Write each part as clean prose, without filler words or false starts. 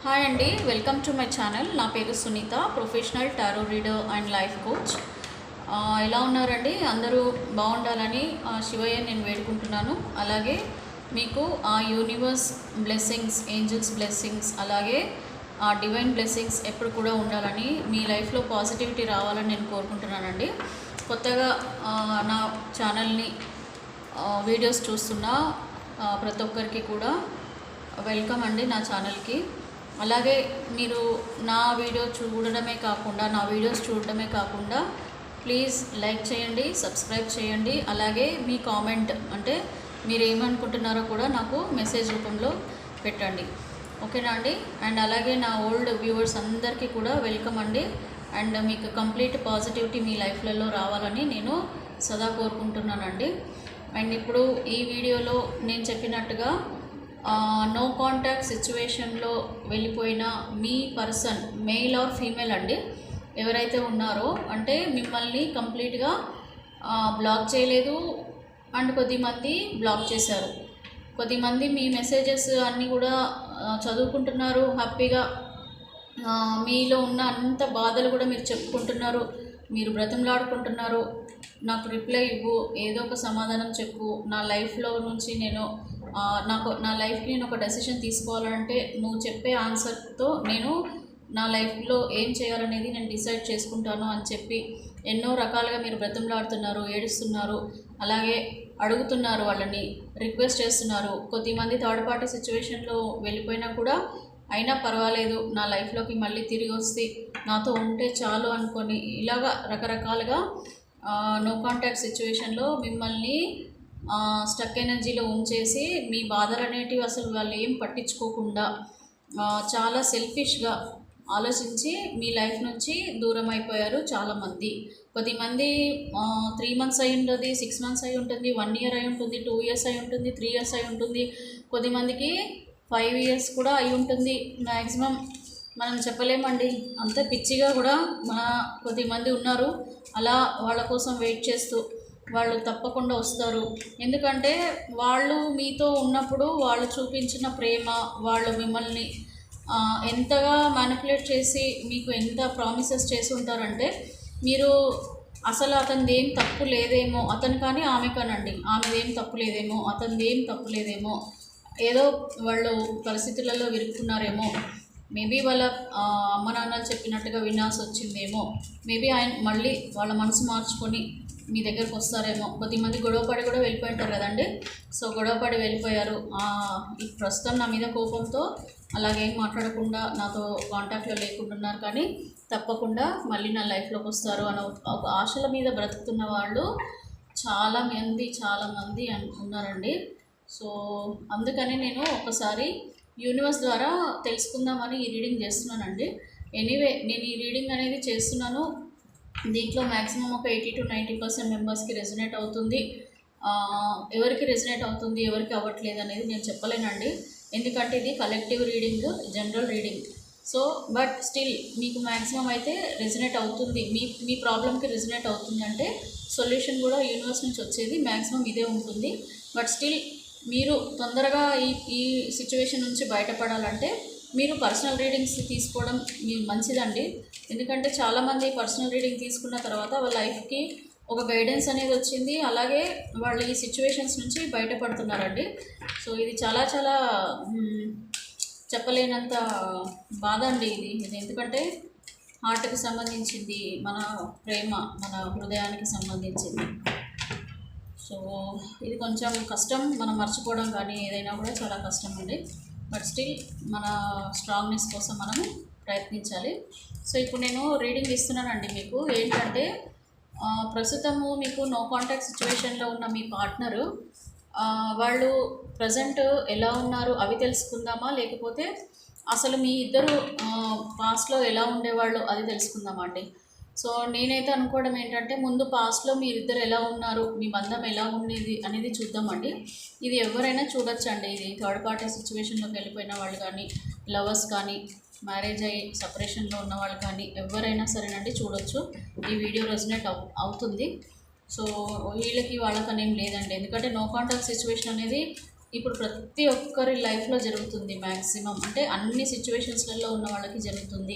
Hi అండి, welcome to my channel. నా పేరు Sunitha, professional tarot reader and life coach. ఎలా ఉన్నారండి? అందరూ బాగుండాలని శివయ్య నేను వేడుకుంటున్నాను. అలాగే మీకు ఆ యూనివర్స్ బ్లెస్సింగ్స్, ఏంజల్స్ బ్లెస్సింగ్స్, అలాగే ఆ డివైన్ బ్లెస్సింగ్స్ ఎప్పుడు కూడా ఉండాలని, మీ లైఫ్లో పాజిటివిటీ రావాలని నేను కోరుకుంటున్నానండి. కొత్తగా నా ఛానల్ని వీడియోస్ చూస్తున్న ప్రతి ఒక్కరికి కూడా వెల్కమ్ అండి నా ఛానల్కి. అలాగే మీరు నా వీడియోస్ చూడడమే కాకుండా ప్లీజ్ లైక్ చేయండి, సబ్స్క్రైబ్ చేయండి. అలాగే మీ కామెంట్, అంటే మీరు ఏమనుకుంటున్నారో కూడా నాకు మెసేజ్ రూపంలో పెట్టండి, ఓకేనా అండి? అండ్ అలాగే నా ఓల్డ్ వ్యూవర్స్ అందరికీ కూడా వెల్కమ్ అండి. అండ్ మీకు కంప్లీట్ పాజిటివిటీ మీ లైఫ్లలో రావాలని నేను సదా కోరుకుంటున్నానండి. అండ్ ఇప్పుడు ఈ వీడియోలో నేను చెప్పినట్టుగా నో కాంటాక్ట్ సిచ్యువేషన్లో వెళ్ళిపోయిన మీ పర్సన్, మెయిల్ ఆర్ ఫీమేల్ అండి, ఎవరైతే ఉన్నారో, అంటే మిమ్మల్ని కంప్లీట్గా బ్లాక్ చేయలేదు అండ్ కొద్దిమంది బ్లాక్ చేశారు. కొద్దిమంది మీ మెసేజెస్ అన్నీ కూడా చదువుకుంటున్నారు హ్యాపీగా. మీలో ఉన్న అంత బాధలు కూడా మీరు చెప్పుకుంటున్నారు, మీరు బ్రతిమలాడుకుంటున్నారు. నాకు రిప్లై ఇవ్వు, ఏదో ఒక సమాధానం చెప్పు, నా లైఫ్లో నుంచి నా లైఫ్కి నేను ఒక డెసిషన్ తీసుకోవాలంటే నువ్వు చెప్పే ఆన్సర్తో నేను నా లైఫ్లో ఏం చేయాలనేది నేను డిసైడ్ చేసుకుంటాను అని చెప్పి ఎన్నో రకాలుగా మీరు బ్రతిమలాడుతున్నారు, ఏడుస్తున్నారు, అలాగే అడుగుతున్నారు, వాళ్ళని రిక్వెస్ట్ చేస్తున్నారు. కొద్దిమంది థర్డ్ పార్టీ సిచ్యువేషన్లో వెళ్ళిపోయినా కూడా అయినా పర్వాలేదు, నా లైఫ్లోకి మళ్ళీ తిరిగి వస్తే నాతో ఉంటే చాలు అనుకొని ఇలాగా రకరకాలుగా నో కాంటాక్ట్ సిచ్యువేషన్లో మిమ్మల్ని స్టక్ ఎనర్జీలో ఉంచేసి మీ బాధలు అనేటివి అసలు వాళ్ళు ఏం పట్టించుకోకుండా చాలా సెల్ఫిష్గా ఆలోచించి మీ లైఫ్ నుంచి దూరం అయిపోయారు చాలామంది. కొద్దిమంది 3 మంత్స్ అయి ఉంటుంది, 6 మంత్స్ అయి ఉంటుంది, 1 ఇయర్ అయి ఉంటుంది, 2 ఇయర్స్ అయి ఉంటుంది, 3 ఇయర్స్ అయి ఉంటుంది, కొద్దిమందికి 5 ఇయర్స్ కూడా అయి ఉంటుంది. మ్యాక్సిమం మనం చెప్పలేమండి, అంత పిచ్చిగా కూడా కొద్దిమంది ఉన్నారు. అలా వాళ్ళ కోసం వెయిట్ చేస్తూ వాళ్ళు తప్పకుండా వస్తారు. ఎందుకంటే వాళ్ళు మీతో ఉన్నప్పుడు వాళ్ళు చూపించిన ప్రేమ, వాళ్ళు మిమ్మల్ని ఎంతగా మ్యానిపులేట్ చేసి మీకు ఎంత ప్రామిసెస్ చేసి ఉంటారంటే మీరు అసలు అతనిది ఏం తప్పు లేదేమో, అతను కానీ ఆమె కానండి, ఆమెదేం తప్పు లేదేమో, అతనిది ఏం తప్పు లేదేమో, ఏదో వాళ్ళు పరిస్థితులలో విరుక్కున్నారేమో, మేబీ వాళ్ళ అమ్మ నాన్నలు చెప్పినట్టుగా వినాల్సి వచ్చిందేమో, మేబీ ఆయన మళ్ళీ వాళ్ళ మనసు మార్చుకొని మీ దగ్గరకు వస్తారేమో. కొద్దిమంది గొడవపడి కూడా వెళ్ళిపోయింటారు కదండి. సో గొడవపడి వెళ్ళిపోయారు, ప్రస్తుతం నా మీద కోపంతో అలాగేం మాట్లాడకుండా నాతో కాంటాక్ట్లో లేకుంటున్నారు, కానీ తప్పకుండా మళ్ళీ నా లైఫ్లోకి వస్తారు అని ఒక ఆశల మీద బ్రతుకుతున్న వాళ్ళు చాలామంది ఉన్నారండి. సో అందుకని నేను ఒకసారి యూనివర్స్ ద్వారా తెలుసుకుందామని ఈ రీడింగ్ చేస్తున్నానండి. ఎనీవే, నేను ఈ రీడింగ్ అనేది చేస్తున్నాను, దీంట్లో మ్యాక్సిమం ఒక 80 to 90% మెంబర్స్కి రెజొనేట్ అవుతుంది. ఎవరికి రెజొనేట్ అవుతుంది, ఎవరికి అవ్వట్లేదు అనేది నేను చెప్పలేనండి, ఎందుకంటే ఇది collective reading, general reading. So but still మీకు మ్యాక్సిమం అయితే రెజొనేట్ అవుతుంది. మీ ప్రాబ్లమ్కి రెజొనేట్ అవుతుంది అంటే సొల్యూషన్ కూడా యూనివర్స్ నుంచి వచ్చేది మ్యాక్సిమం ఇదే ఉంటుంది. బట్ స్టిల్ మీరు తొందరగా ఈ సిచ్యువేషన్ నుంచి బయటపడాలంటే మీరు పర్సనల్ రీడింగ్స్ తీసుకోవడం మీరు మంచిదండి. ఎందుకంటే చాలామంది పర్సనల్ రీడింగ్ తీసుకున్న తర్వాత వాళ్ళ లైఫ్కి ఒక గైడెన్స్ అనేది వచ్చింది, అలాగే వాళ్ళు ఈ సిచ్యువేషన్స్ నుంచి బయటపడుతున్నారండి. సో ఇది చాలా చెప్పలేనంత బాధ అండి ఇది ఎందుకంటే హార్ట్కి సంబంధించింది, మన ప్రేమ, మన హృదయానికి సంబంధించింది. సో ఇది కొంచెం కష్టం, మనం మర్చిపోవడం కానీ ఏదైనా కూడా చాలా కష్టం అండి. బట్ స్టిల్ మన స్ట్రాంగ్నెస్ కోసం మనము ప్రయత్నించాలి. సో ఇప్పుడు నేను రీడింగ్ ఇస్తున్నానండి మీకు. ఏంటంటే ప్రస్తుతము మీకు నో కాంటాక్ట్ సిచ్యువేషన్లో ఉన్న మీ పార్ట్నరు వాళ్ళు ప్రజెంట్ ఎలా ఉన్నారు అవి తెలుసుకుందామా, లేకపోతే అసలు మీ ఇద్దరు పాస్ట్లో ఎలా ఉండేవాళ్ళు అది తెలుసుకుందామా అండి. సో నేనైతే అనుకోవడం ఏంటంటే ముందు పాస్ట్లో మీరిద్దరు ఎలా ఉన్నారు, మీ బంధం ఎలా ఉండేది అనేది చూద్దామండి. ఇది ఎవరైనా చూడొచ్చండి. ఇది థర్డ్ పార్టీ సిచ్యువేషన్లోకి వెళ్ళిపోయిన వాళ్ళు కానీ, లవర్స్ కానీ, మ్యారేజ్ అయ్యి సపరేషన్లో ఉన్న వాళ్ళు కానీ ఎవరైనా సరేనండి చూడొచ్చు. ఈ వీడియో రెజొనేట్ అవుతుంది. సో వీళ్ళకి వాళ్ళకనేం లేదండి, ఎందుకంటే నో కాంటాక్ట్ సిచ్యువేషన్ అనేది ఇప్పుడు ప్రతి ఒక్కరి లైఫ్లో జరుగుతుంది మ్యాక్సిమం, అంటే అన్ని సిచ్యువేషన్స్లలో ఉన్న వాళ్ళకి జరుగుతుంది.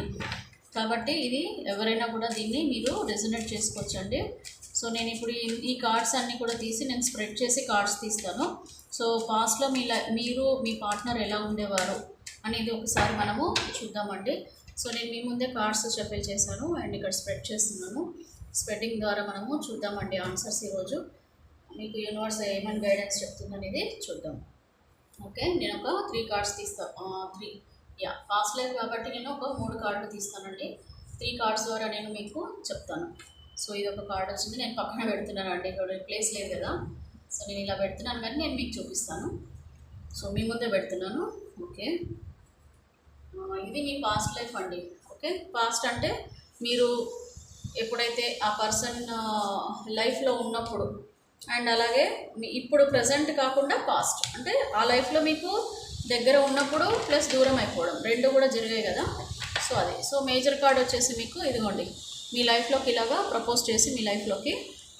కాబట్టి ఇది ఎవరైనా కూడా దీన్ని మీరు రెజొనేట్ చేసుకోవచ్చండి. సో నేను ఇప్పుడు ఈ కార్డ్స్ అన్నీ కూడా తీసి నేను స్ప్రెడ్ చేసి కార్డ్స్ తీస్తాను. సో పాస్ట్లో మీరు మీ పార్ట్నర్ ఎలా ఉండేవారు అనేది ఒకసారి మనము చూద్దామండి. సో నేను మీ ముందే కార్డ్స్ షఫిల్ చేశాను అండ్ ఇక్కడ స్ప్రెడ్ చేస్తున్నాను. స్ప్రెడ్డింగ్ ద్వారా మనము చూద్దామండి ఆన్సర్స్ ఈరోజు మీకు యూనివర్స్ ఏమైనా గైడెన్స్ చెప్తుందనేది చూద్దాం. ఓకే, నేను ఒక 3 కార్డ్స్ తీస్తాను. 3 పాస్ట్ లైఫ్ కాబట్టి నేను ఒక 3 కార్డులు తీస్తానండి. 3 కార్డ్స్ ద్వారా నేను మీకు చెప్తాను. సో ఇది ఒక కార్డ్ వచ్చింది, నేను పక్కన పెడుతున్నాను అండి, ఇక్కడ ప్లేస్ లేదు కదా. సో నేను ఇలా పెడుతున్నాను కానీ నేను మీకు చూపిస్తాను. సో మీ ముందే పెడుతున్నాను. ఓకే, ఇది మీ పాస్ట్ లైఫ్ అండి. ఓకే, పాస్ట్ అంటే మీరు ఎప్పుడైతే ఆ పర్సన్ లైఫ్లో ఉన్నప్పుడు, అండ్ అలాగే ఇప్పుడు ప్రజెంట్ కాకుండా పాస్ట్ అంటే ఆ లైఫ్లో మీకు దగ్గర ఉన్నప్పుడు ప్లస్ దూరం అయిపోవడం రెండు కూడా జరిగాయి కదా. సో అది సో మేజర్ కార్డ్ వచ్చేసి మీకు ఇదిగోండి, మీ లైఫ్లోకి ఇలాగా ప్రపోజ్ చేసి మీ లైఫ్లోకి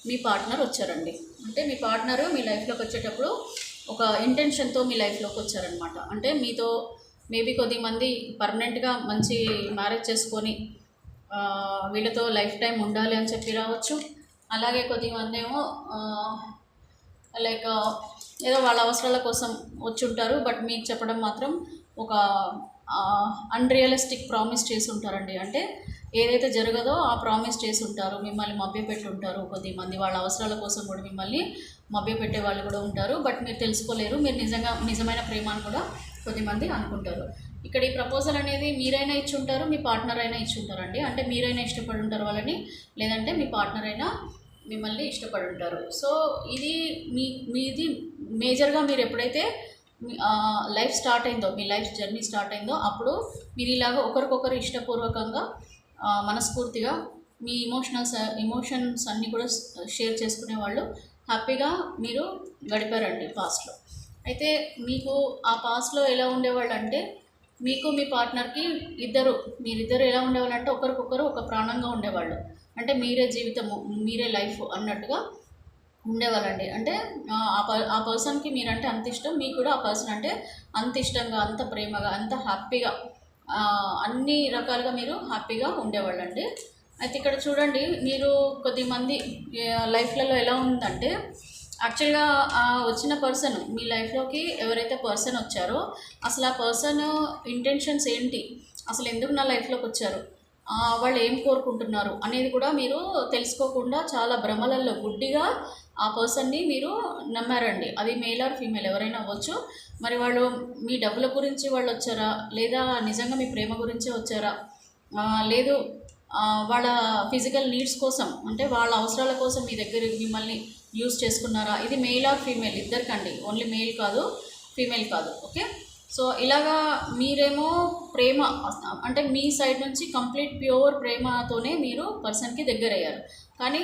మీ పార్ట్నర్ వచ్చారండి. అంటే మీ పార్ట్నర్ మీ లైఫ్లోకి వచ్చేటప్పుడు ఒక ఇంటెన్షన్తో మీ లైఫ్లోకి వచ్చారనమాట. అంటే మీతో మేబీ కొద్దిమంది పర్మనెంట్గా మంచి మ్యారేజ్ చేసుకొని వీళ్ళతో లైఫ్ టైం ఉండాలి అని చెప్పి రావచ్చు. అలాగే కొద్దిమంది ఏమో లైక్ ఏదో వాళ్ళ అవసరాల కోసం వచ్చి ఉంటారు, బట్ మీకు చెప్పడం మాత్రం ఒక అన్రియలిస్టిక్ ప్రామిస్ చేసి ఉంటారండి. అంటే ఏదైతే జరగదో ఆ ప్రామిస్ చేసి ఉంటారు, మిమ్మల్ని మభ్యపెట్టి ఉంటారు. కొద్దిమంది వాళ్ళ అవసరాల కోసం కూడా మిమ్మల్ని మభ్యపెట్టే వాళ్ళు కూడా ఉంటారు, బట్ మీరు తెలుసుకోలేరు. మీరు నిజమైన ప్రేమ అని కూడా కొద్దిమంది అనుకుంటారు. ఇక్కడ ఈ ప్రపోజల్ అనేది మీరైనా ఇచ్చి ఉంటారు, మీ పార్ట్నర్ అయినా ఇచ్చి ఉంటారండి. అంటే మీరైనా ఇష్టపడి ఉంటారు వాళ్ళని, లేదంటే మీ పార్ట్నర్ అయినా మిమ్మల్ని ఇష్టపడి ఉంటారు. సో ఇది మీది మేజర్గా మీరు ఎప్పుడైతే లైఫ్ స్టార్ట్ అయిందో, మీ లైఫ్ జర్నీ స్టార్ట్ అయిందో, అప్పుడు మీరు ఇలాగ ఒకరికొకరు ఇష్టపూర్వకంగా మనస్ఫూర్తిగా మీ ఎమోషన్స్ అన్నీ కూడా షేర్ చేసుకునే వాళ్ళు హ్యాపీగా మీరు గడిపారండి పాస్ట్లో. అయితే మీకు ఆ పాస్ట్లో ఎలా ఉండేవాళ్ళు అంటే, మీకు మీ పార్ట్నర్కి మీరిద్దరు ఎలా ఉండేవాళ్ళు అంటే ఒకరికొకరు ఒక ప్రాణంగా ఉండేవాళ్ళు. అంటే మీరే జీవితము, మీరే లైఫ్ అన్నట్టుగా ఉండేవాళ్ళండి. అంటే ఆ పర్సన్కి మీరంటే అంత ఇష్టం, మీకు కూడా ఆ పర్సన్ అంటే అంత ఇష్టంగా, అంత ప్రేమగా, అంత హ్యాపీగా, అన్ని రకాలుగా మీరు హ్యాపీగా ఉండేవాళ్ళండి. అయితే ఇక్కడ చూడండి, మీరు కొద్దిమంది లైఫ్లలో ఎలా ఉందంటే, యాక్చువల్గా వచ్చిన పర్సన్ మీ లైఫ్లోకి ఎవరైతే పర్సన్ వచ్చారో అసలు ఆ పర్సన్ ఇంటెన్షన్స్ ఏంటి, అసలు ఎందుకు నా లైఫ్లోకి వచ్చారు, వాళ్ళు ఏం కోరుకుంటున్నారు అనేది కూడా మీరు తెలుసుకోకుండా చాలా భ్రమలలో గుడ్డిగా ఆ పర్సన్ని మీరు నమ్మారండి. అది మేల్ ఆర్ ఫీమేల్ ఎవరైనా అవ్వచ్చు. మరి వాళ్ళు మీ డబ్బుల గురించి వాళ్ళు వచ్చారా, లేదా నిజంగా మీ ప్రేమ గురించే వచ్చారా, లేదు వాళ్ళ ఫిజికల్ నీడ్స్ కోసం, అంటే వాళ్ళ అవసరాల కోసం మీ దగ్గర మిమ్మల్ని యూజ్ చేసుకున్నారా. ఇది మేల్ ఆర్ ఫీమేల్ ఇద్దరికండి, ఓన్లీ మేల్ కాదు, ఫీమేల్ కాదు. ఓకే, సో ఇలాగా మీరేమో ప్రేమ అంటే మీ సైడ్ నుంచి కంప్లీట్ ప్యూర్ ప్రేమతోనే మీరు పర్సన్కి దగ్గర అయ్యారు. కానీ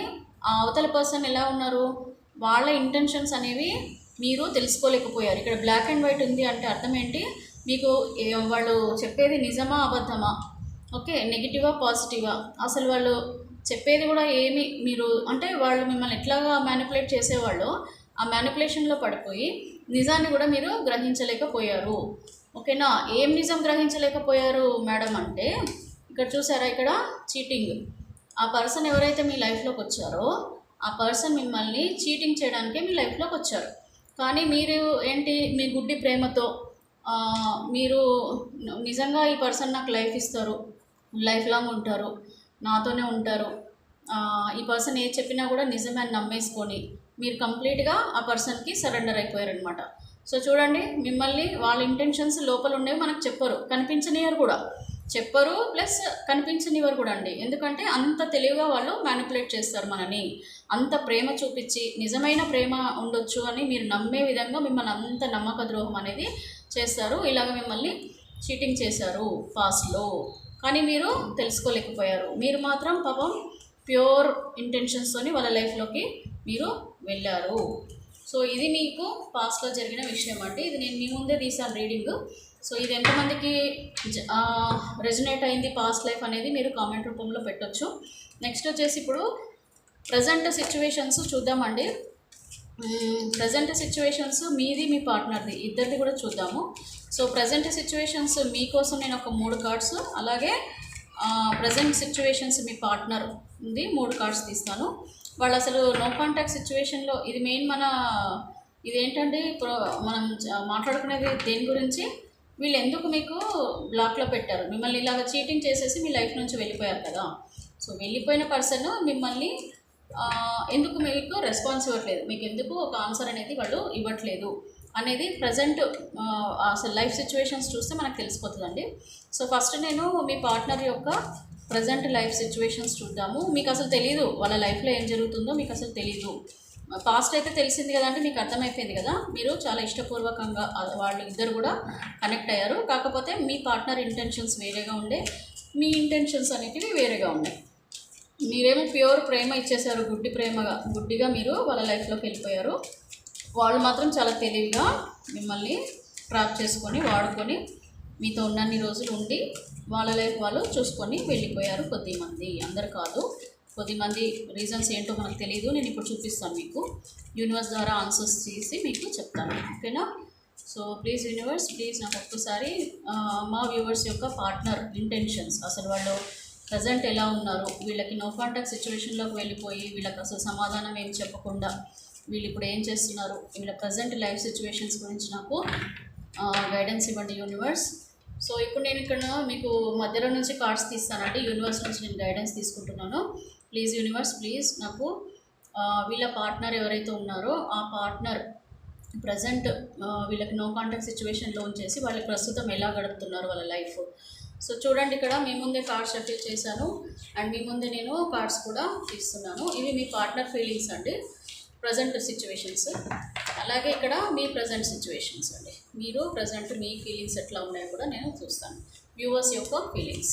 ఆ అవతల పర్సన్ ఎలా ఉన్నారు, వాళ్ళ ఇంటెన్షన్స్ అనేవి మీరు తెలుసుకోలేకపోయారు. ఇక్కడ బ్లాక్ అండ్ వైట్ ఉంది అంటే అర్థం ఏంటి, మీకు వాళ్ళు చెప్పేది నిజమా అబద్ధమా, ఓకే, నెగిటివా పాజిటివా, అసలు వాళ్ళు చెప్పేది కూడా ఏమి మీరు అంటే వాళ్ళు మిమ్మల్ని ఎట్లాగా మ్యానిపులేట్ చేసేవాళ్ళు, ఆ మ్యానిపులేషన్లో పడిపోయి నిజాన్ని కూడా మీరు గ్రహించలేకపోయారు. ఓకేనా, ఏం నిజం గ్రహించలేకపోయారు మేడం అంటే, ఇక్కడ చూసారా, ఇక్కడ చీటింగ్. ఆ పర్సన్ ఎవరైతే మీ లైఫ్లోకి వచ్చారో ఆ పర్సన్ మిమ్మల్ని చీటింగ్ చేయడానికే మీ లైఫ్లోకి వచ్చారు. కానీ మీరు ఏంటి, మీ గుడ్డి ప్రేమతో మీరు నిజంగా ఈ పర్సన్ నాకు లైఫ్ ఇస్తారు, లైఫ్ లాంగ్ ఉంటారు, నాతోనే ఉంటారు, ఈ పర్సన్ ఏది చెప్పినా కూడా నిజమే అని నమ్మేసుకొని మీరు కంప్లీట్గా ఆ పర్సన్కి సరెండర్ అయిపోయారనమాట. సో చూడండి, మిమ్మల్ని వాళ్ళ ఇంటెన్షన్స్ లోపల ఉండేవి మనకు చెప్పరు, కనిపించనివారు కూడా, చెప్పరు ప్లస్ కనిపించనివారు కూడా అండి. ఎందుకంటే అంత తెలివిగా వాళ్ళు మ్యానిపులేట్ చేస్తారు మనని, అంత ప్రేమ చూపించి నిజమైన ప్రేమ ఉండొచ్చు అని మీరు నమ్మే విధంగా మిమ్మల్ని అంత నమ్మక ద్రోహం అనేది చేస్తారు. ఇలాగ మిమ్మల్ని చీటింగ్ చేశారు పాస్ట్లో, కానీ మీరు తెలుసుకోలేకపోయారు. మీరు మాత్రం పాపం ప్యూర్ ఇంటెన్షన్స్తోని వాళ్ళ లైఫ్లోకి మీరు వెళ్ళారు. సో ఇది మీకు పాస్ట్లో జరిగిన విషయం అండి. ఇది నేను మీ ముందే తీసాను రీడింగ్. సో ఇది ఎంతమందికి రెజొనేట్ అయింది పాస్ట్ లైఫ్ అనేది మీరు కామెంట్ రూపంలో పెట్టొచ్చు. నెక్స్ట్ వచ్చేసి ఇప్పుడు ప్రజెంట్ సిచ్యువేషన్స్ చూద్దామండి. ప్రజెంట్ సిచ్యువేషన్స్ మీది మీ పార్ట్నర్ది ఇద్దరిది కూడా చూద్దాము. సో ప్రజెంట్ సిచ్యువేషన్స్ మీకోసం నేను ఒక 3 కార్డ్స్, అలాగే ప్రజెంట్ సిచ్యువేషన్స్ మీ పార్ట్నర్ ఉంది 3 కార్డ్స్ తీస్తాను. వాళ్ళు అసలు నో కాంటాక్ట్ సిచ్యువేషన్లో ఇది మెయిన్ ఇదేంటంటే ఇప్పుడు మనం మాట్లాడుకునేది దేని గురించి, వీళ్ళు ఎందుకు మీకు బ్లాక్లో పెట్టారు, మిమ్మల్ని ఇలాగ చీటింగ్ చేసేసి మీ లైఫ్ నుంచి వెళ్ళిపోయారు కదా. సో వెళ్ళిపోయిన పర్సన్ మిమ్మల్ని ఎందుకు మీకు రెస్పాన్స్ ఇవ్వట్లేదు, మీకు ఎందుకు ఒక ఆన్సర్ అనేది వాళ్ళు ఇవ్వట్లేదు అనేది ప్రజెంట్ అసలు లైఫ్ సిచ్యువేషన్స్ చూస్తే మనకు తెలిసిపోతుందండి. సో ఫస్ట్ నేను మీ పార్ట్నర్ యొక్క ప్రజెంట్ లైఫ్ సిచ్యువేషన్స్ చూద్దాము. మీకు అసలు తెలీదు వాళ్ళ లైఫ్లో ఏం జరుగుతుందో, మీకు అసలు తెలీదు. పాస్ట్ అయితే తెలిసింది కదా, అంటే మీకు అర్థమైపోయింది కదా, మీరు చాలా ఇష్టపూర్వకంగా వాళ్ళు ఇద్దరు కూడా కనెక్ట్ అయ్యారు. కాకపోతే మీ పార్ట్నర్ ఇంటెన్షన్స్ వేరేగా ఉండే, మీ ఇంటెన్షన్స్ అనేటివి వేరేగా ఉన్నాయి. మీరేమో ప్యూర్ ప్రేమ ఇచ్చేశారు, గుడ్డిగా మీరు వాళ్ళ లైఫ్లోకి వెళ్ళిపోయారు. వాళ్ళు మాత్రం చాలా తెలివిగా మిమ్మల్ని ట్రాప్ చేసుకొని వాడుకొని మీతో ఉన్నన్ని రోజులు ఉండి వాళ్ళ లైఫ్ వాళ్ళు చూసుకొని వెళ్ళిపోయారు. కొద్దిమంది, అందరు కాదు, కొద్దిమంది. రీజన్స్ ఏంటో మనకు తెలియదు, నేను ఇప్పుడు చూపిస్తాను మీకు. యూనివర్స్ ద్వారా ఆన్సర్స్ చేసి మీకు చెప్తాను, ఓకేనా. సో ప్లీజ్ యూనివర్స్, ప్లీజ్ నాకు ఒక్కసారి మా వ్యూవర్స్ యొక్క పార్ట్నర్ ఇంటెన్షన్స్, అసలు వాళ్ళు ప్రజెంట్ ఎలా ఉన్నారు, వీళ్ళకి నో కాంటాక్ట్ సిచ్యువేషన్లోకి వెళ్ళిపోయి వీళ్ళకి అసలు సమాధానం ఏం చెప్పకుండా వీళ్ళు ఇప్పుడు ఏం చేస్తున్నారు, వీళ్ళ ప్రజెంట్ లైఫ్ సిచ్యువేషన్స్ గురించి నాకు గైడెన్స్ ఇవ్వండి యూనివర్స్. సో ఇప్పుడు నేను ఇక్కడ మీకు మధ్యలో నుంచి కార్డ్స్ తీస్తానండి, యూనివర్స్ నుంచి నేను గైడెన్స్ తీసుకుంటున్నాను. ప్లీజ్ యూనివర్స్, ప్లీజ్ నాకు వీళ్ళ పార్ట్నర్ ఎవరైతే ఉన్నారో ఆ పార్ట్నర్ ప్రజెంట్ వీళ్ళకి నో కాంటాక్ట్ సిచ్యువేషన్లో ఉంచేసి వాళ్ళు ప్రస్తుతం ఎలా గడుపుతున్నారు వాళ్ళ లైఫ్. సో చూడండి, ఇక్కడ మీ ముందే కార్డ్స్ షఫిల్ చేశాను అండ్ మీ ముందే నేను కార్డ్స్ కూడా తీస్తున్నాను. ఇవి మీ పార్ట్నర్ ఫీలింగ్స్ అండి, ప్రజెంట్ సిచ్యువేషన్స్. అలాగే ఇక్కడ మీ ప్రజెంట్ సిచ్యువేషన్స్ అండి, మీరు ప్రజెంట్ మీ ఫీలింగ్స్ ఎట్లా ఉన్నాయో కూడా నేను చూస్తాను, వ్యూవర్స్ యొక్క ఫీలింగ్స్.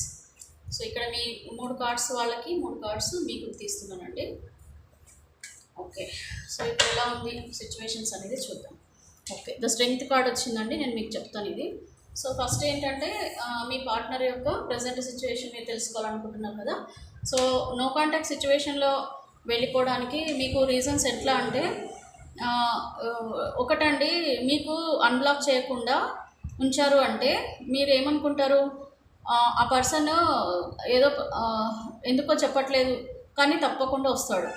సో ఇక్కడ మీ 3 కార్డ్స్ వాళ్ళకి, 3 కార్డ్స్ మీకు తీస్తున్నానండి. ఓకే, సో ఇప్పుడు ఎలా ఉంది సిచ్యువేషన్స్ అనేది చూద్దాం. ఓకే, ద స్ట్రెంగ్త్ కార్డ్ వచ్చిందండి, నేను మీకు చెప్తాను ఇది. సో ఫస్ట్ ఏంటంటే మీ పార్ట్నర్ యొక్క ప్రజెంట్ సిచ్యువేషన్ మీరు తెలుసుకోవాలనుకుంటున్నారు కదా. సో నో కాంటాక్ట్ సిచ్యువేషన్లో వెళ్ళిపోవడానికి మీకు రీజన్స్ ఎట్లా అంటే, ఒకటండి, మీకు అన్బ్లాక్ చేయకుండా ఉంచారు అంటే మీరు ఏమనుకుంటారు, ఆ పర్సన్ ఏదో ఎందుకో చెప్పట్లేదు కానీ తప్పకుండా వస్తాడు,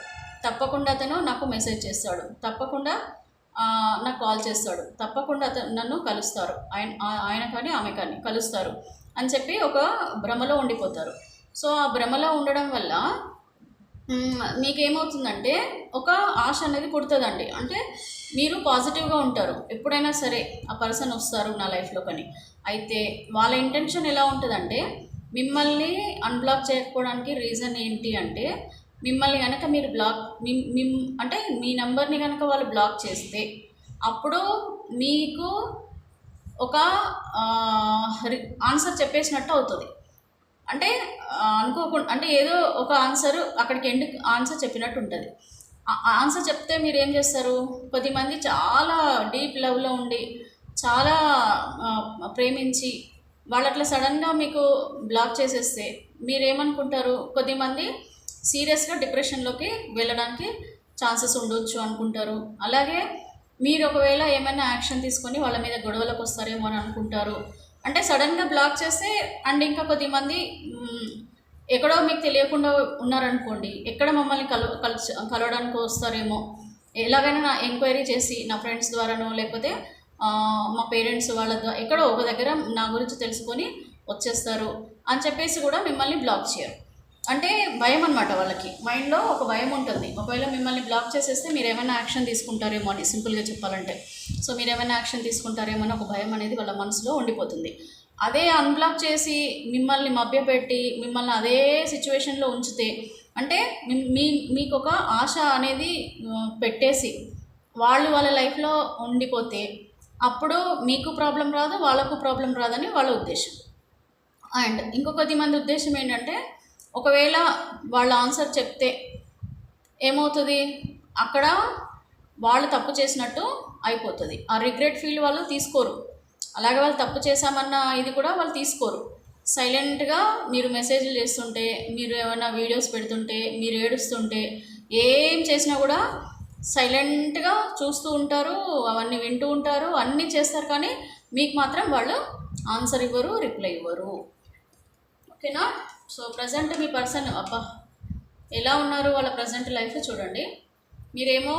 తప్పకుండా అతను నాకు మెసేజ్ చేస్తాడు, తప్పకుండా నాకు కాల్ చేస్తాడు, తప్పకుండా అతను నన్ను కలుస్తారు, ఆయన కానీ ఆమె కానీ కలుస్తారు అని చెప్పి ఒక భ్రమలో ఉండిపోతారు. సో ఆ భ్రమలో ఉండడం వల్ల మీకేమవుతుందంటే ఒక ఆశ అనేది పుడుతుందండి. అంటే మీరు పాజిటివ్గా ఉంటారు, ఎప్పుడైనా సరే ఆ పర్సన్ వస్తారు నా లైఫ్లో కానీ. అయితే వాళ్ళ ఇంటెన్షన్ ఎలా ఉంటుందంటే, మిమ్మల్ని అన్బ్లాక్ చేయకపోవడానికి రీజన్ ఏంటి అంటే, మిమ్మల్ని కనుక మీరు అంటే మీ నెంబర్ని కనుక వాళ్ళు బ్లాక్ చేస్తే అప్పుడు మీకు ఒక ఆన్సర్ చెప్పేసినట్టు అవుతుంది. అంటే అనుకోకుండా, అంటే ఏదో ఒక ఆన్సర్ అక్కడికి ఆన్సర్ చెప్పినట్టు ఉంటుంది. ఆన్సర్ చెప్తే మీరు ఏం చేస్తారు, కొద్దిమంది చాలా డీప్ లవ్లో ఉండి చాలా ప్రేమించి వాళ్ళు అట్లా సడన్గా మీకు బ్లాక్ చేసేస్తే మీరేమనుకుంటారు, కొద్దిమంది సీరియస్గా డిప్రెషన్లోకి వెళ్ళడానికి ఛాన్సెస్ ఉండొచ్చు అనుకుంటారు. అలాగే మీరు ఒకవేళ ఏమైనా యాక్షన్ తీసుకొని వాళ్ళ మీద గొడవలకు వస్తారేమో అని అనుకుంటారు. అంటే సడన్గా బ్లాక్ చేస్తే అండ్ ఇంకా కొద్దిమంది ఎక్కడో మీకు తెలియకుండా ఉన్నారనుకోండి, ఎక్కడ మమ్మల్ని కలవడానికి వస్తారేమో, ఎలాగైనా నా ఎంక్వైరీ చేసి నా ఫ్రెండ్స్ ద్వారానో లేకపోతే మా పేరెంట్స్ వాళ్ళ ద్వారా ఎక్కడో ఒక దగ్గర నా గురించి తెలుసుకొని వచ్చేస్తారు అని చెప్పేసి కూడా మిమ్మల్ని బ్లాక్ చేయరు. అంటే భయం అనమాట, వాళ్ళకి మైండ్లో ఒక భయం ఉంటుంది. ఒకవేళ మిమ్మల్ని బ్లాక్ చేసేస్తే మీరు ఏమైనా యాక్షన్ తీసుకుంటారేమో అని, సింపుల్గా చెప్పాలంటే. సో మీరు ఏమైనా యాక్షన్ తీసుకుంటారేమో అని ఒక భయం అనేది వాళ్ళ మనసులో ఉండిపోతుంది. అదే అన్బ్లాక్ చేసి మిమ్మల్ని మభ్యపెట్టి మిమ్మల్ని అదే సిచ్యువేషన్లో ఉంచితే, అంటే మీకు ఒక ఆశ అనేది పెట్టేసి వాళ్ళు వాళ్ళ లైఫ్లో ఉండిపోతే అప్పుడు మీకు ప్రాబ్లం రాదు, వాళ్ళకు ప్రాబ్లం రాదని వాళ్ళ ఉద్దేశం. అండ్ ఇంకొక మంది ఉద్దేశం ఏంటంటే, ఒకవేళ వాళ్ళ ఆన్సర్ చెప్తే ఏమవుతుంది, అక్కడ వాళ్ళు తప్పు చేసినట్టు అయిపోతుంది. ఆ రిగ్రెట్ ఫీల్ వాళ్ళు తీసుకోరు. అలాగే వాళ్ళు తప్పు చేశామన్న ఇది కూడా వాళ్ళు తీసుకోరు. సైలెంట్గా మీరు మెసేజ్లు చేస్తుంటే, మీరు ఏమైనా వీడియోస్ పెడుతుంటే, మీరు ఏడుస్తుంటే, ఏం చేసినా కూడా సైలెంట్గా చూస్తూ ఉంటారు, అవన్నీ వింటూ ఉంటారు, అన్నీ చేస్తారు, కానీ మీకు మాత్రం వాళ్ళు ఆన్సర్ ఇవ్వరు, రిప్లై ఇవ్వరు. ఓకేనా? సో ప్రజెంట్ మీ పర్సన్ అబ్బా ఎలా ఉన్నారు, వాళ్ళ ప్రజెంట్ లైఫ్ చూడండి. మీరేమో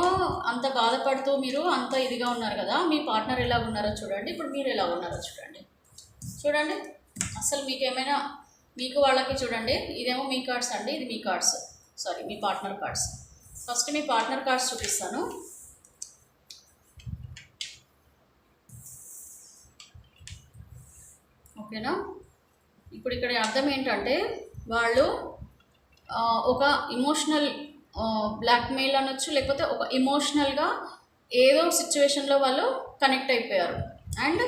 అంత బాధపడుతూ మీరు అంత ఇదిగా ఉన్నారు కదా, మీ పార్ట్నర్ ఎలా ఉన్నారో చూడండి, ఇప్పుడు మీరు ఎలా ఉన్నారో చూడండి. చూడండి అసలు మీకేమైనా, మీకు వాళ్ళకి చూడండి, ఇదేమో మీ కార్డ్స్ అండి, ఇది మీ కార్డ్స్, సారీ మీ పార్ట్నర్ కార్డ్స్. ఫస్ట్ మీ పార్ట్నర్ కార్డ్స్ చూపిస్తాను. ఓకేనా? ఇప్పుడు ఇక్కడ అర్థం ఏంటంటే వాళ్ళు ఒక ఇమోషనల్ బ్లాక్మెయిల్ అనొచ్చు, లేకపోతే ఒక ఇమోషనల్గా ఏదో సిచ్యువేషన్లో వాళ్ళు కనెక్ట్ అయిపోయారు. అండ్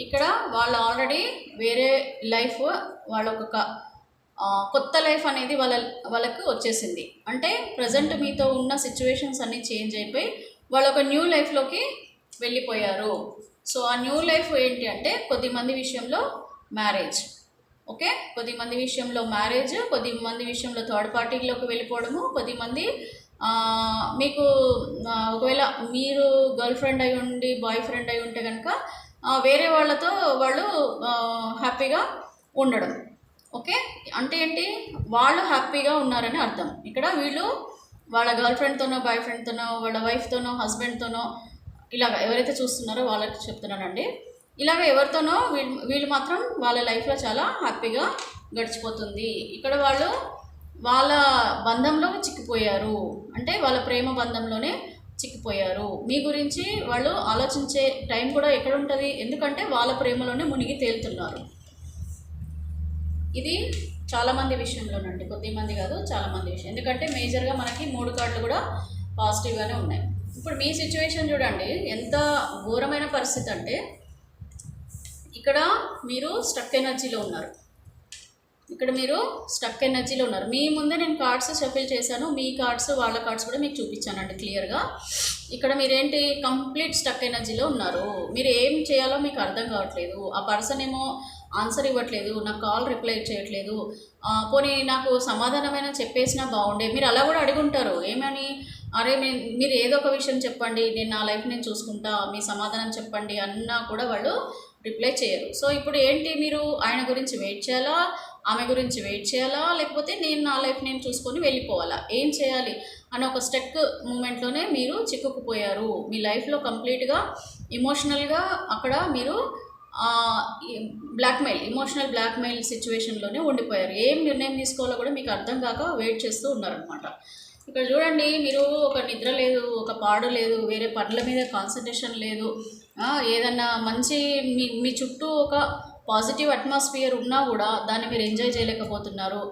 ఇక్కడ వాళ్ళు ఆల్రెడీ వేరే లైఫ్, వాళ్ళ ఒక కొత్త లైఫ్ అనేది వాళ్ళకు వచ్చేసింది. అంటే ప్రజెంట్ మీతో ఉన్న సిచ్యువేషన్స్ అన్నీ చేంజ్ అయిపోయి వాళ్ళు ఒక న్యూ లైఫ్లోకి వెళ్ళిపోయారు. సో ఆ న్యూ లైఫ్ ఏంటి అంటే కొద్దిమంది విషయంలో మ్యారేజ్, ఓకే, కొద్దిమంది విషయంలో మ్యారేజ్, కొద్దిమంది విషయంలో థర్డ్ పార్టీలోకి వెళ్ళిపోవడము, కొద్దిమంది మీకు ఒకవేళ మీరు గర్ల్ ఫ్రెండ్ అయి ఉండి బాయ్ ఫ్రెండ్ అయి ఉంటే కనుక వేరే వాళ్ళతో వాళ్ళు హ్యాపీగా ఉండడం. ఓకే, అంటే ఏంటి, వాళ్ళు హ్యాపీగా ఉన్నారని అర్థం. ఇక్కడ వీళ్ళు వాళ్ళ గర్ల్ ఫ్రెండ్తోనో బాయ్ ఫ్రెండ్తోనో వాళ్ళ వైఫ్తోనో హస్బెండ్తోనో ఇలాగ ఎవరైతే చూస్తున్నారో వాళ్ళకి చెప్తున్నానండి, ఇలాగ ఎవరితోనో వీళ్ళు మాత్రం వాళ్ళ లైఫ్లో చాలా హ్యాపీగా గడిచిపోతుంది. ఇక్కడ వాళ్ళు వాళ్ళ బంధంలో చిక్కిపోయారు, అంటే వాళ్ళ ప్రేమ బంధంలోనే చిక్కిపోయారు. మీ గురించి వాళ్ళు ఆలోచించే టైం కూడా ఎక్కడ ఉంటుంది, ఎందుకంటే వాళ్ళ ప్రేమలోనే మునిగి తేలుతున్నారు. ఇది చాలామంది విషయంలోనండి, కొద్దిమంది కాదు చాలామంది విషయం, ఎందుకంటే మేజర్గా మనకి 3 కార్డులు కూడా పాజిటివ్గానే ఉన్నాయి. ఇప్పుడు మీ సిచ్యువేషన్ చూడండి ఎంత ఘోరమైన పరిస్థితి అంటే, ఇక్కడ మీరు స్టక్ ఎనర్జీలో ఉన్నారు, ఇక్కడ మీరు స్టక్ ఎనర్జీలో ఉన్నారు. మీ ముందే నేను కార్డ్స్ షఫిల్ చేశాను, మీ కార్డ్స్ వాళ్ళ కార్డ్స్ కూడా మీకు చూపించానండి క్లియర్గా. ఇక్కడ మీరేంటి కంప్లీట్ స్టక్ ఎనర్జీలో ఉన్నారు, మీరు ఏం చేయాలో మీకు అర్థం కావట్లేదు. ఆ పర్సన్ ఏమో ఆన్సర్ ఇవ్వట్లేదు, నాకు కాల్ రిప్లై చేయట్లేదు, పోనీ నాకు సమాధానమైనా చెప్పేసినా బాగుండే. మీరు అలా కూడా అడిగి ఉంటారు, ఏమని, అరే మీరు ఏదో ఒక విషయం చెప్పండి, నేను నా లైఫ్ నేను చూసుకుంటా, మీ సమాధానం చెప్పండి అన్నా కూడా వాళ్ళు రిప్లై చేయరు. సో ఇప్పుడు ఏంటి, మీరు ఆయన గురించి వెయిట్ చేయాలా, ఆమె గురించి వెయిట్ చేయాలా, లేకపోతే నేను నా లైఫ్ నేను చూసుకొని వెళ్ళిపోవాలా, ఏం చేయాలి అని ఒక స్టక్ మూమెంట్లోనే మీరు చిక్కుకుపోయారు. మీ లైఫ్లో కంప్లీట్గా ఎమోషనల్గా అక్కడ మీరు బ్లాక్మెయిల్, ఇమోషనల్ బ్లాక్మెయిల్ సిచ్యువేషన్లోనే ఉండిపోయారు. ఏం నిర్ణయం తీసుకోవాలో కూడా మీకు అర్థం కాక వెయిట్ చేస్తూ ఉన్నారనమాట. ఇక్కడ చూడండి, మీరు ఒక నిద్ర లేదు, ఒక పాడు లేదు, వేరే పనుల మీద కాన్సన్ట్రేషన్ లేదు, ఏదన్నా మంచి మీ చుట్టూ ఒక పాజిటివ్ అట్మాస్ఫియర్ ఉన్నా కూడా దాన్ని మీరు ఎంజాయ్ చేయలేకపోతున్నారు,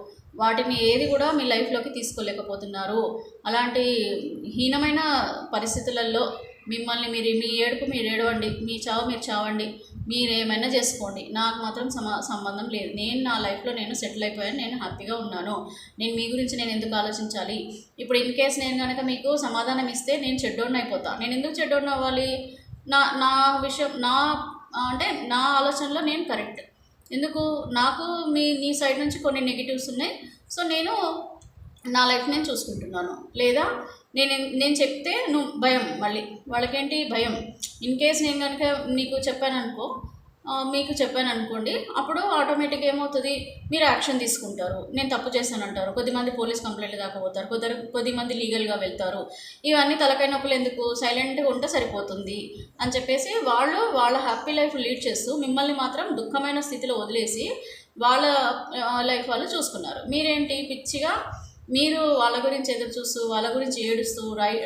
వాటిని ఏది కూడా మీ లైఫ్లోకి తీసుకోలేకపోతున్నారు. అలాంటి హీనమైన పరిస్థితులలో మిమ్మల్ని మీ ఏడుపు మీరు ఏడవండి, మీ చావు మీరు చావండి, మీరు ఏమైనా చేసుకోండి, నాకు మాత్రం సంబంధం లేదు, నేను నా లైఫ్లో నేను సెటిల్ అయిపోయాను, నేను హ్యాపీగా ఉన్నాను, నేను మీ గురించి నేను ఎందుకు ఆలోచించాలి. ఇప్పుడు ఇన్ కేస్ నేను కనుక మీకు సమాధానం ఇస్తే నేను చెడ్డోడిని అయిపోతా. నేను ఎందుకు చెడ్డోడిని అవ్వాలి, నా విషయం అంటే నా ఆలోచనలో నేను కరెక్ట్, ఎందుకు నాకు నీ సైడ్ నుంచి కొన్ని నెగిటివ్స్ ఉన్నాయి, సో నేను నా లైఫ్ నేను చూసుకుంటున్నాను. లేదా నేను చెప్తే నువ్వు భయం, మళ్ళీ వాళ్ళకేంటి భయం. ఇన్ కేస్ నేను కనుక మీకు మీకు చెప్పాను అనుకోండి, అప్పుడు ఆటోమేటిక్గా ఏమవుతుంది, మీరు యాక్షన్ తీసుకుంటారు, నేను తప్పు చేశానంటారు, కొద్దిమంది పోలీస్ కంప్లైంట్ దాకా పోతారు, కొద్దిమంది లీగల్గా వెళ్తారు. ఇవన్నీ తలకాయ నొప్పులు ఎందుకు, సైలెంట్గా ఉంటే సరిపోతుంది అని చెప్పేసి వాళ్ళు వాళ్ళ హ్యాపీ లైఫ్ లీడ్ చేస్తూ మిమ్మల్ని మాత్రం దుఃఖమైన స్థితిలో వదిలేసి వాళ్ళ లైఫ్ వాళ్ళు చూసుకున్నారు. మీరేంటి పిచ్చిగా మీరు వాళ్ళ గురించి ఎదురు చూస్తూ వాళ్ళ గురించి ఏడుస్తూ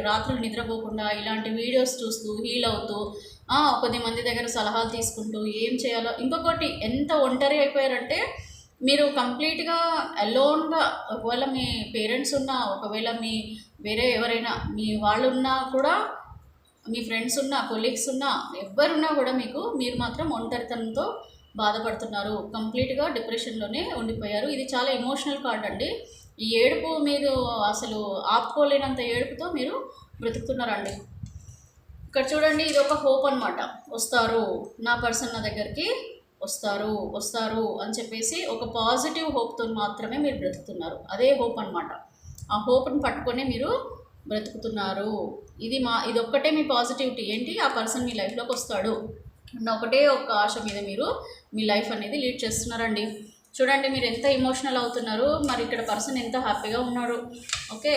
రాత్రులు నిద్రపోకుండా ఇలాంటి వీడియోస్ చూస్తూ హీల్ అవుతూ కొద్దిమంది దగ్గర సలహాలు తీసుకుంటూ ఏం చేయాలో. ఇంకొకటి ఎంత ఒంటరి అయిపోయారంటే మీరు కంప్లీట్గా అలోన్గా, ఒకవేళ మీ పేరెంట్స్ ఉన్నా, ఒకవేళ మీ వేరే ఎవరైనా మీ వాళ్ళు ఉన్నా కూడా, మీ ఫ్రెండ్స్ ఉన్నా, కొలీగ్స్ ఉన్నా, ఎవరున్నా కూడా మీరు మాత్రం ఒంటరితనంతో బాధపడుతున్నారు, కంప్లీట్గా డిప్రెషన్లోనే ఉండిపోయారు. ఇది చాలా ఎమోషనల్ కార్డ్ అండి. ఈ ఏడుపు మీరు అసలు ఆపుకోలేనంత ఏడుపుతో మీరు బ్రతుకుతున్నారండి. ఇక్కడ చూడండి, ఇది ఒక హోప్ అనమాట. వస్తారు, నా పర్సన్ నా దగ్గరికి వస్తారు అని చెప్పేసి ఒక పాజిటివ్ హోప్తో మాత్రమే మీరు బ్రతుకుతున్నారు. అదే హోప్ అనమాట. ఆ హోప్ని పట్టుకొని మీరు బ్రతుకుతున్నారు. ఇది ఒక్కటే మీ పాజిటివిటీ ఏంటి, ఆ పర్సన్ మీ లైఫ్లోకి వస్తాడు అన్న ఒకటే ఒక ఆశ మీద మీరు మీ లైఫ్ అనేది లీడ్ చేస్తున్నారండి. చూడండి మీరు ఎంత ఎమోషనల్ అవుతున్నారు, మరి ఇక్కడ పర్సన్ ఎంత హ్యాపీగా ఉన్నాడు. ఓకే,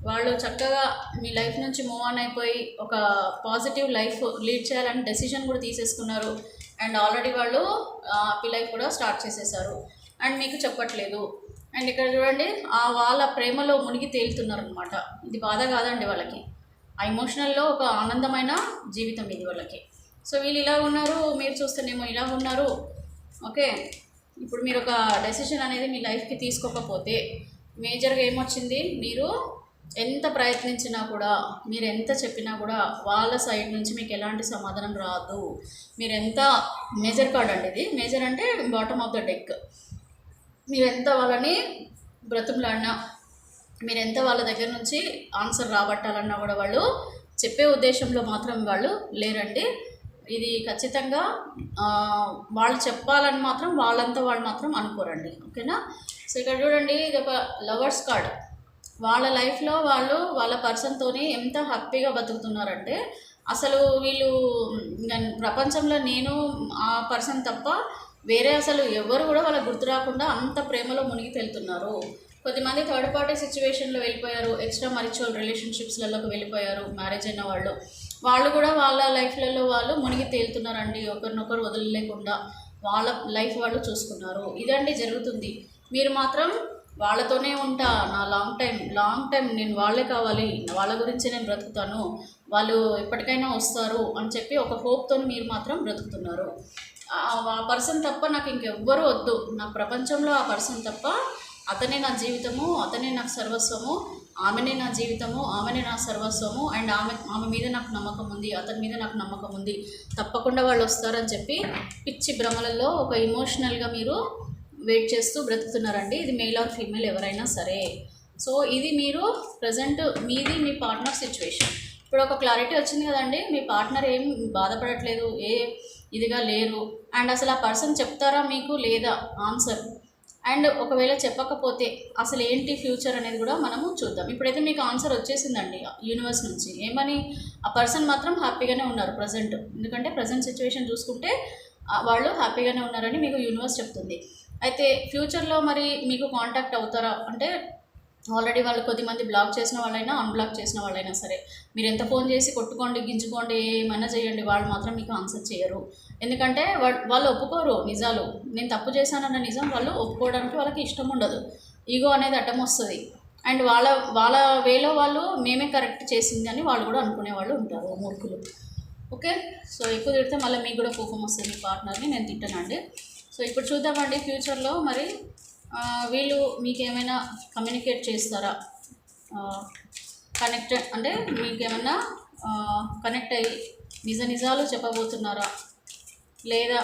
వాళ్ళు చక్కగా మీ లైఫ్ నుంచి మూవ్ ఆన్ అయిపోయి ఒక పాజిటివ్ లైఫ్ లీడ్ చేయాలని డెసిషన్ కూడా తీసేసుకున్నారు. అండ్ ఆల్రెడీ వాళ్ళు హ్యాపీ లైఫ్ కూడా స్టార్ట్ చేసేసారు అండ్ మీకు చెప్పట్లేదు. అండ్ ఇక్కడ చూడండి వాళ్ళ ప్రేమలో మునిగి తేలుతున్నారు అనమాట. ఇది బాధ కాదండి వాళ్ళకి, ఆ ఎమోషనల్లో ఒక ఆనందమైన జీవితం ఇది వాళ్ళకి. సో వీళ్ళు ఇలా ఉన్నారు, మీరు చూస్తేనేమో ఇలా ఉన్నారు. ఓకే, ఇప్పుడు మీరు ఒక డెసిషన్ అనేది మీ లైఫ్కి తీసుకోకపోతే మేజర్గా ఏమొచ్చింది, మీరు ఎంత ప్రయత్నించినా కూడా, మీరు ఎంత చెప్పినా కూడా వాళ్ళ సైడ్ నుంచి మీకు ఎలాంటి సమాధానం రాదు. మీరు ఎంత మేజర్ కార్డ్ అండి ఇది, మేజర్ అంటే బాటమ్ ఆఫ్ ద డెక్. మీరెంత వాళ్ళని బ్రతుకులాడినా, మీరెంత వాళ్ళ దగ్గర నుంచి ఆన్సర్ రాబట్టాలన్నా కూడా వాళ్ళు చెప్పే ఉద్దేశంలో మాత్రం వాళ్ళు లేరండి. ఇది ఖచ్చితంగా వాళ్ళు చెప్పాలని మాత్రం వాళ్ళంతా వాళ్ళు మాత్రం అనుకోరండి. ఓకేనా. సో ఇక్కడ చూడండి, ఇది ఒక లవర్స్ కార్డ్. వాళ్ళ లైఫ్లో వాళ్ళు వాళ్ళ పర్సన్తోని ఎంత హ్యాపీగా బతుకుతున్నారంటే, అసలు వీళ్ళు ప్రపంచంలో నేను ఆ పర్సన్ తప్ప వేరే అసలు ఎవరు కూడా వాళ్ళకి గుర్తు రాకుండా అంత ప్రేమలో మునిగి వెళ్తున్నారు. కొద్దిమంది థర్డ్ పార్టీ సిచ్యువేషన్లో వెళ్ళిపోయారు, ఎక్స్ట్రా మరిచువల్ రిలేషన్షిప్స్లలోకి వెళ్ళిపోయారు. మ్యారేజ్ అయిన వాళ్ళు కూడా వాళ్ళ లైఫ్లలో వాళ్ళు మునిగి తేలుతున్నారండి. ఒకరినొకరు వదలలేకుండా వాళ్ళ లైఫ్ వాళ్ళు చూసుకున్నారు. ఇదండి జరుగుతుంది. మీరు మాత్రం వాళ్ళతోనే ఉంటా, నా లాంగ్ టైం నేను వాళ్ళే కావాలి, వాళ్ళ గురించి నేను బ్రతుకుతాను, వాళ్ళు ఎప్పటికైనా వస్తారు అని చెప్పి ఒక హోప్తో మీరు మాత్రం బ్రతుకుతున్నారు. ఆ పర్సన్ తప్ప నాకు ఇంకెవ్వరూ వద్దు, నా ప్రపంచంలో ఆ పర్సన్ తప్ప అతనే నా జీవితము, అతనే నాకు సర్వస్వము, ఆమెనే నా జీవితము, ఆమెనే నా సర్వస్వము. అండ్ ఆమె మీద నాకు నమ్మకం ఉంది, అతని మీద నాకు నమ్మకం ఉంది, తప్పకుండా వాళ్ళు వస్తారని చెప్పి పిచ్చి భ్రమలలో ఒక ఎమోషనల్గా మీరు వెయిట్ చేస్తూ బ్రతుకుతున్నారండి. ఇది మేల్ ఆర్ ఫీమేల్ ఎవరైనా సరే. సో ఇది మీరు ప్రజెంట్ మీది మీ పార్ట్నర్ సిచ్యువేషన్. ఇప్పుడు ఒక క్లారిటీ వచ్చింది కదండి, మీ పార్ట్నర్ ఏం బాధపడట్లేదు, ఇదిగా లేరు. అండ్ అసలు ఆ పర్సన్ చెప్తారా మీకు లేదా ఆన్సర్, అండ్ ఒకవేళ చెప్పకపోతే అసలు ఏంటి ఫ్యూచర్ అనేది కూడా మనము చూద్దాం. ఇప్పుడైతే మీకు ఆన్సర్ వచ్చేసిందండి యూనివర్స్ నుంచి. ఏమని, ఆ పర్సన్ మాత్రం హ్యాపీగానే ఉన్నారు ప్రజెంట్. ఎందుకంటే ప్రజెంట్ సిచ్యువేషన్ చూసుకుంటే వాళ్ళు హ్యాపీగానే ఉన్నారని మీకు యూనివర్స్ చెప్తుంది. అయితే ఫ్యూచర్లో మరి మీకు కాంటాక్ట్ అవుతారా అంటే, ఆల్రెడీ వాళ్ళు కొద్దిమంది బ్లాక్ చేసిన వాళ్ళైనా అన్బ్లాక్ చేసిన వాళ్ళైనా సరే, మీరు ఎంత ఫోన్ చేసి కొట్టుకోండి, గింజుకోండి, ఏమైనా చేయండి, వాళ్ళు మాత్రం మీకు ఆన్సర్ చేయరు. ఎందుకంటే వాళ్ళు ఒప్పుకోరు నిజాలు. నేను తప్పు చేశానన్న నిజం వాళ్ళు ఒప్పుకోవడానికి వాళ్ళకి ఇష్టం ఉండదు. ఈగో అనేది అడ్డం వస్తుంది. అండ్ వాళ్ళ వేలో వాళ్ళు మేమే కరెక్ట్ చేసింది అని వాళ్ళు కూడా అనుకునే వాళ్ళు ఉంటారు, మూర్ఖులు. ఓకే, సో ఎక్కువ తిడితే మళ్ళీ మీకు కూడా కోపం వస్తుంది. మీ పార్ట్నర్ని నేను తిట్టానండి. సో ఇప్పుడు చూద్దామండి ఫ్యూచర్లో మరి వీళ్ళు మీకేమైనా కమ్యూనికేట్ చేస్తారా, కనెక్టెడ్ అంటే మీకేమైనా కనెక్ట్ అయ్యి నిజాలు చెప్పబోతున్నారా, లేదా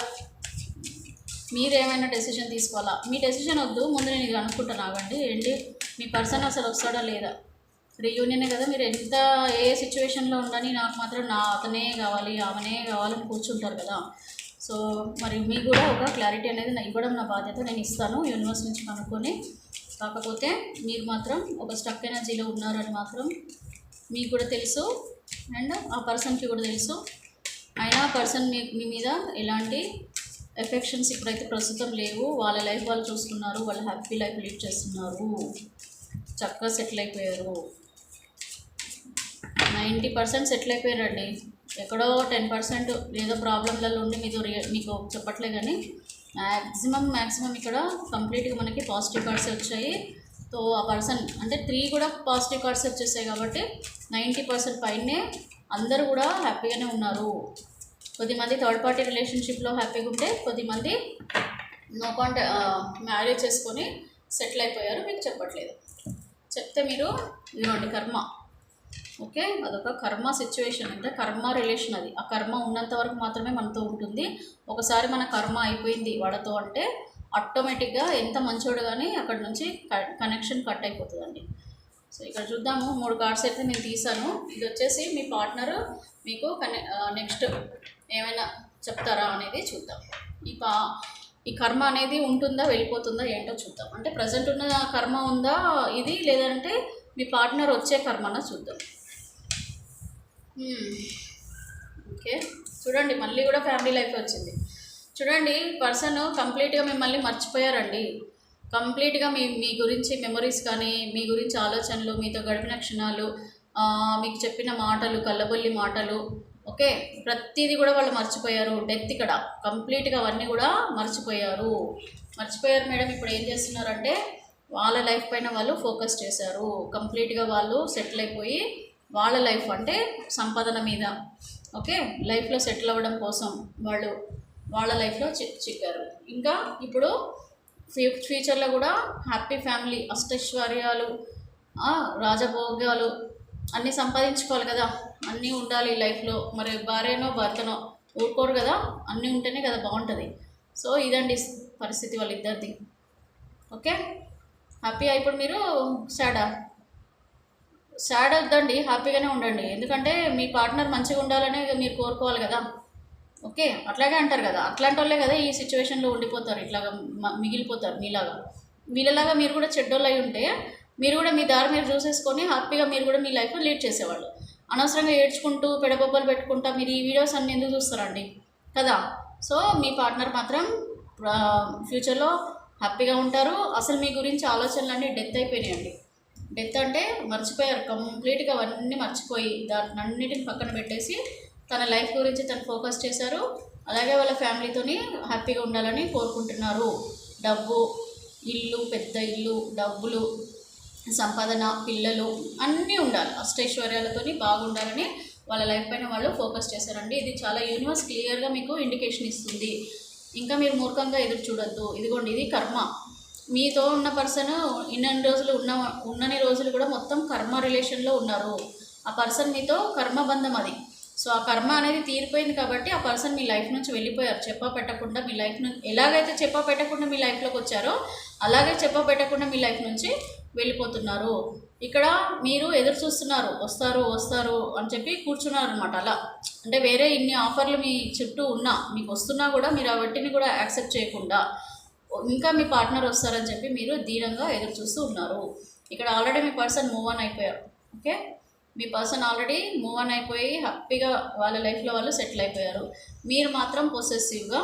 మీరేమైనా డెసిషన్ తీసుకోవాలా. మీ డెసిషన్ వద్దు, ముందు నేను ఇది అనుకుంటాను ఆగండి. ఏంటి మీ పర్సన్ అసలు వస్తాడా లేదా, రీయూనియనే కదా. మీరు ఎంత ఏ సిచ్యువేషన్లో ఉండని నాకు మాత్రం అతనే కావాలి, ఆమెనే కావాలని కూర్చుంటారు కదా. సో మరి మీకు కూడా ఒక క్లారిటీ అనేది ఇవ్వడం నా బాధ్యత, నేను ఇస్తాను యూనివర్స్ నుంచి కనుక్కొని. కాకపోతే మీరు మాత్రం ఒక స్టక్ ఎనర్జీలో ఉన్నారని మాత్రం మీకు కూడా తెలుసు, అండ్ ఆ పర్సన్కి కూడా తెలుసు. అయినా పర్సన్ మీ మీద ఎలాంటి ఎఫెక్షన్స్ ఇప్పుడైతే ప్రస్తుతం లేవు. వాళ్ళ లైఫ్ వాళ్ళు చూసుకున్నారు, వాళ్ళు హ్యాపీ లైఫ్ లీడ్ చేస్తున్నారు, చక్కగా సెటిల్ అయిపోయారు. 90% సెటిల్ అయిపోయారండి. ఎక్కడో 10% ఏదో ప్రాబ్లంలలో ఉండి మీకు చెప్పట్లే, కానీ మ్యాక్సిమం ఇక్కడ కంప్లీట్గా మనకి పాజిటివ్ కార్డ్స్ వచ్చాయి. సో ఆ పర్సన్ అంటే 3 కూడా పాజిటివ్ కార్డ్స్ వచ్చేసాయి కాబట్టి 90% పైనే అందరూ కూడా హ్యాపీగానే ఉన్నారు. కొద్దిమంది థర్డ్ పార్టీ రిలేషన్షిప్లో హ్యాపీగా ఉంటే, కొద్దిమంది మ్యారేజ్ చేసుకొని సెటిల్ అయిపోయారు. మీకు చెప్పట్లేదు, చెప్తే మీరు ఇదిగోండి కర్మ. ఓకే, అదొక కర్మ సిచ్యువేషన్, అంటే కర్మ రిలేషన్. అది ఆ కర్మ ఉన్నంత వరకు మాత్రమే మనతో ఉంటుంది. ఒకసారి మన కర్మ అయిపోయింది వాళ్ళతో అంటే ఆటోమేటిక్గా ఎంత మంచోడు కానీ అక్కడ నుంచి కనెక్షన్ కట్ అయిపోతుందండి. సో ఇక్కడ చూద్దాము, 3 కార్డ్స్ అయితే నేను తీసాను. ఇది వచ్చేసి మీ పార్ట్నరు మీకు నెక్స్ట్ ఏమైనా చెప్తారా అనేది చూద్దాం. ఈ కర్మ అనేది ఉంటుందా, వెళ్ళిపోతుందా, ఏంటో చూద్దాం. అంటే ప్రజెంట్ ఉన్న కర్మ ఉందా ఇది, లేదంటే మీ పార్ట్నర్ వచ్చే కర్మన చూద్దాం. ఓకే, చూడండి మళ్ళీ కూడా ఫ్యామిలీ లైఫ్ వచ్చింది. చూడండి, పర్సన్ కంప్లీట్గా మిమ్మల్ని మర్చిపోయారండి. కంప్లీట్గా మీ గురించి మెమొరీస్ కానీ, మీ గురించి ఆలోచనలు, మీతో గడిపిన క్షణాలు, మీకు చెప్పిన మాటలు, కళ్ళబొల్లి మాటలు, ఓకే, ప్రతిదీ కూడా వాళ్ళు మర్చిపోయారు. డెత్ ఇక్కడ కంప్లీట్గా అవన్నీ కూడా మర్చిపోయారు మేడం. ఇప్పుడు ఏం చేస్తున్నారంటే వాళ్ళ లైఫ్ పైన వాళ్ళు ఫోకస్ చేశారు. కంప్లీట్గా వాళ్ళు సెటిల్ అయిపోయి వాళ్ళ లైఫ్ అంటే సంపాదన మీద, ఓకే, లైఫ్లో సెటిల్ అవ్వడం కోసం వాళ్ళు వాళ్ళ లైఫ్లో చిక్కారు. ఇంకా ఇప్పుడు ఫ్యూచర్లో కూడా హ్యాపీ ఫ్యామిలీ, అష్టైశ్వర్యాలు, రాజభోగాలు అన్నీ సంపాదించుకోవాలి కదా, అన్నీ ఉండాలి లైఫ్లో. మరి భార్యనో భర్తనో ఊరుకోరు కదా, అన్నీ ఉంటేనే కదా బాగుంటుంది. సో ఇదండి పరిస్థితి వాళ్ళిద్దరిది. Okay, happy. ఇప్పుడు మీరు సాడ్ వద్దండి, హ్యాపీగానే ఉండండి. ఎందుకంటే మీ పార్ట్నర్ మంచిగా ఉండాలనే మీరు కోరుకోవాలి కదా. ఓకే, అట్లాగే అంటారు కదా, అట్లాంటి వాళ్ళే కదా ఈ సిచ్యువేషన్లో ఉండిపోతారు, ఇట్లాగా మిగిలిపోతారు మీలాగా. వీళ్ళలాగా మీరు కూడా చెడ్డోళ్ళు అయి ఉంటే మీరు కూడా మీ దారి మీరు చూసేసుకొని హ్యాపీగా మీరు కూడా మీ లైఫ్ లీడ్ చేసేవాళ్ళు. అనవసరంగా ఏడ్చుకుంటూ పెడబొబ్బలు పెట్టుకుంటా మీరు ఈ వీడియోస్ అన్నీ ఎందుకు చూస్తారండి కదా. సో మీ పార్ట్నర్ మాత్రం ఫ్యూచర్లో హ్యాపీగా ఉంటారు. అసలు మీ గురించి ఆలోచనలన్నీ డెత్ అయిపోయినాయండి. డెత్ అంటే మర్చిపోయారు కంప్లీట్గా, అవన్నీ మర్చిపోయి దాన్ని అన్నిటిని పక్కన పెట్టేసి తన లైఫ్ గురించి తను ఫోకస్ చేశారు. అలాగే వాళ్ళ ఫ్యామిలీతోని హ్యాపీగా ఉండాలని కోరుకుంటున్నారు. డబ్బు, ఇల్లు, పెద్ద ఇల్లు, డబ్బులు, సంపాదన, పిల్లలు అన్నీ ఉండాలి, అష్టైశ్వర్యాలతోని బాగుండాలని వాళ్ళ లైఫ్ పైన వాళ్ళు ఫోకస్ చేశారండి. ఇది చాలా యూనివర్స్ క్లియర్గా మీకు ఇండికేషన్ ఇస్తుంది. ఇంకా మీరు మూర్ఖంగా ఎదురు చూడొద్దు. ఇదిగోండి, ఇది కర్మ. మీతో ఉన్న పర్సన్ ఇన్ని రోజులు ఉన్నన్ని రోజులు కూడా మొత్తం కర్మ రిలేషన్లో ఉన్నారు. ఆ పర్సన్ మీతో కర్మబంధం అది. సో ఆ కర్మ అనేది తీరిపోయింది కాబట్టి ఆ పర్సన్ మీ లైఫ్ నుంచి వెళ్ళిపోయారు. చెప్పా పెట్టకుండా మీ లైఫ్ నుంచి, ఎలాగైతే చెప్పా పెట్టకుండా మీ లైఫ్లోకి వచ్చారో అలాగే చెప్పా పెట్టకుండా మీ లైఫ్ నుంచి వెళ్ళిపోతున్నారు. ఇక్కడ మీరు ఎదురు చూస్తున్నారు, వస్తారు అని చెప్పి కూర్చున్నారు అనమాట. అలా అంటే వేరే ఇన్ని ఆఫర్లు మీ చుట్టూ ఉన్నా, మీకు వస్తున్నా కూడా మీరు ఆ వాటిని కూడా యాక్సెప్ట్ చేయకుండా ఇంకా మీ పార్ట్నర్ వస్తారని చెప్పి మీరు ధీరంగా ఎదురు చూస్తూ ఉన్నారు. ఇక్కడ ఆల్రెడీ మీ పర్సన్ మూవ్ ఆన్ అయిపోయారు. ఓకే, మీ పర్సన్ ఆల్రెడీ మూవ్ ఆన్ అయిపోయి హ్యాపీగా వాళ్ళ లైఫ్లో వాళ్ళు సెటిల్ అయిపోయారు. మీరు మాత్రం పొసెసివ్గా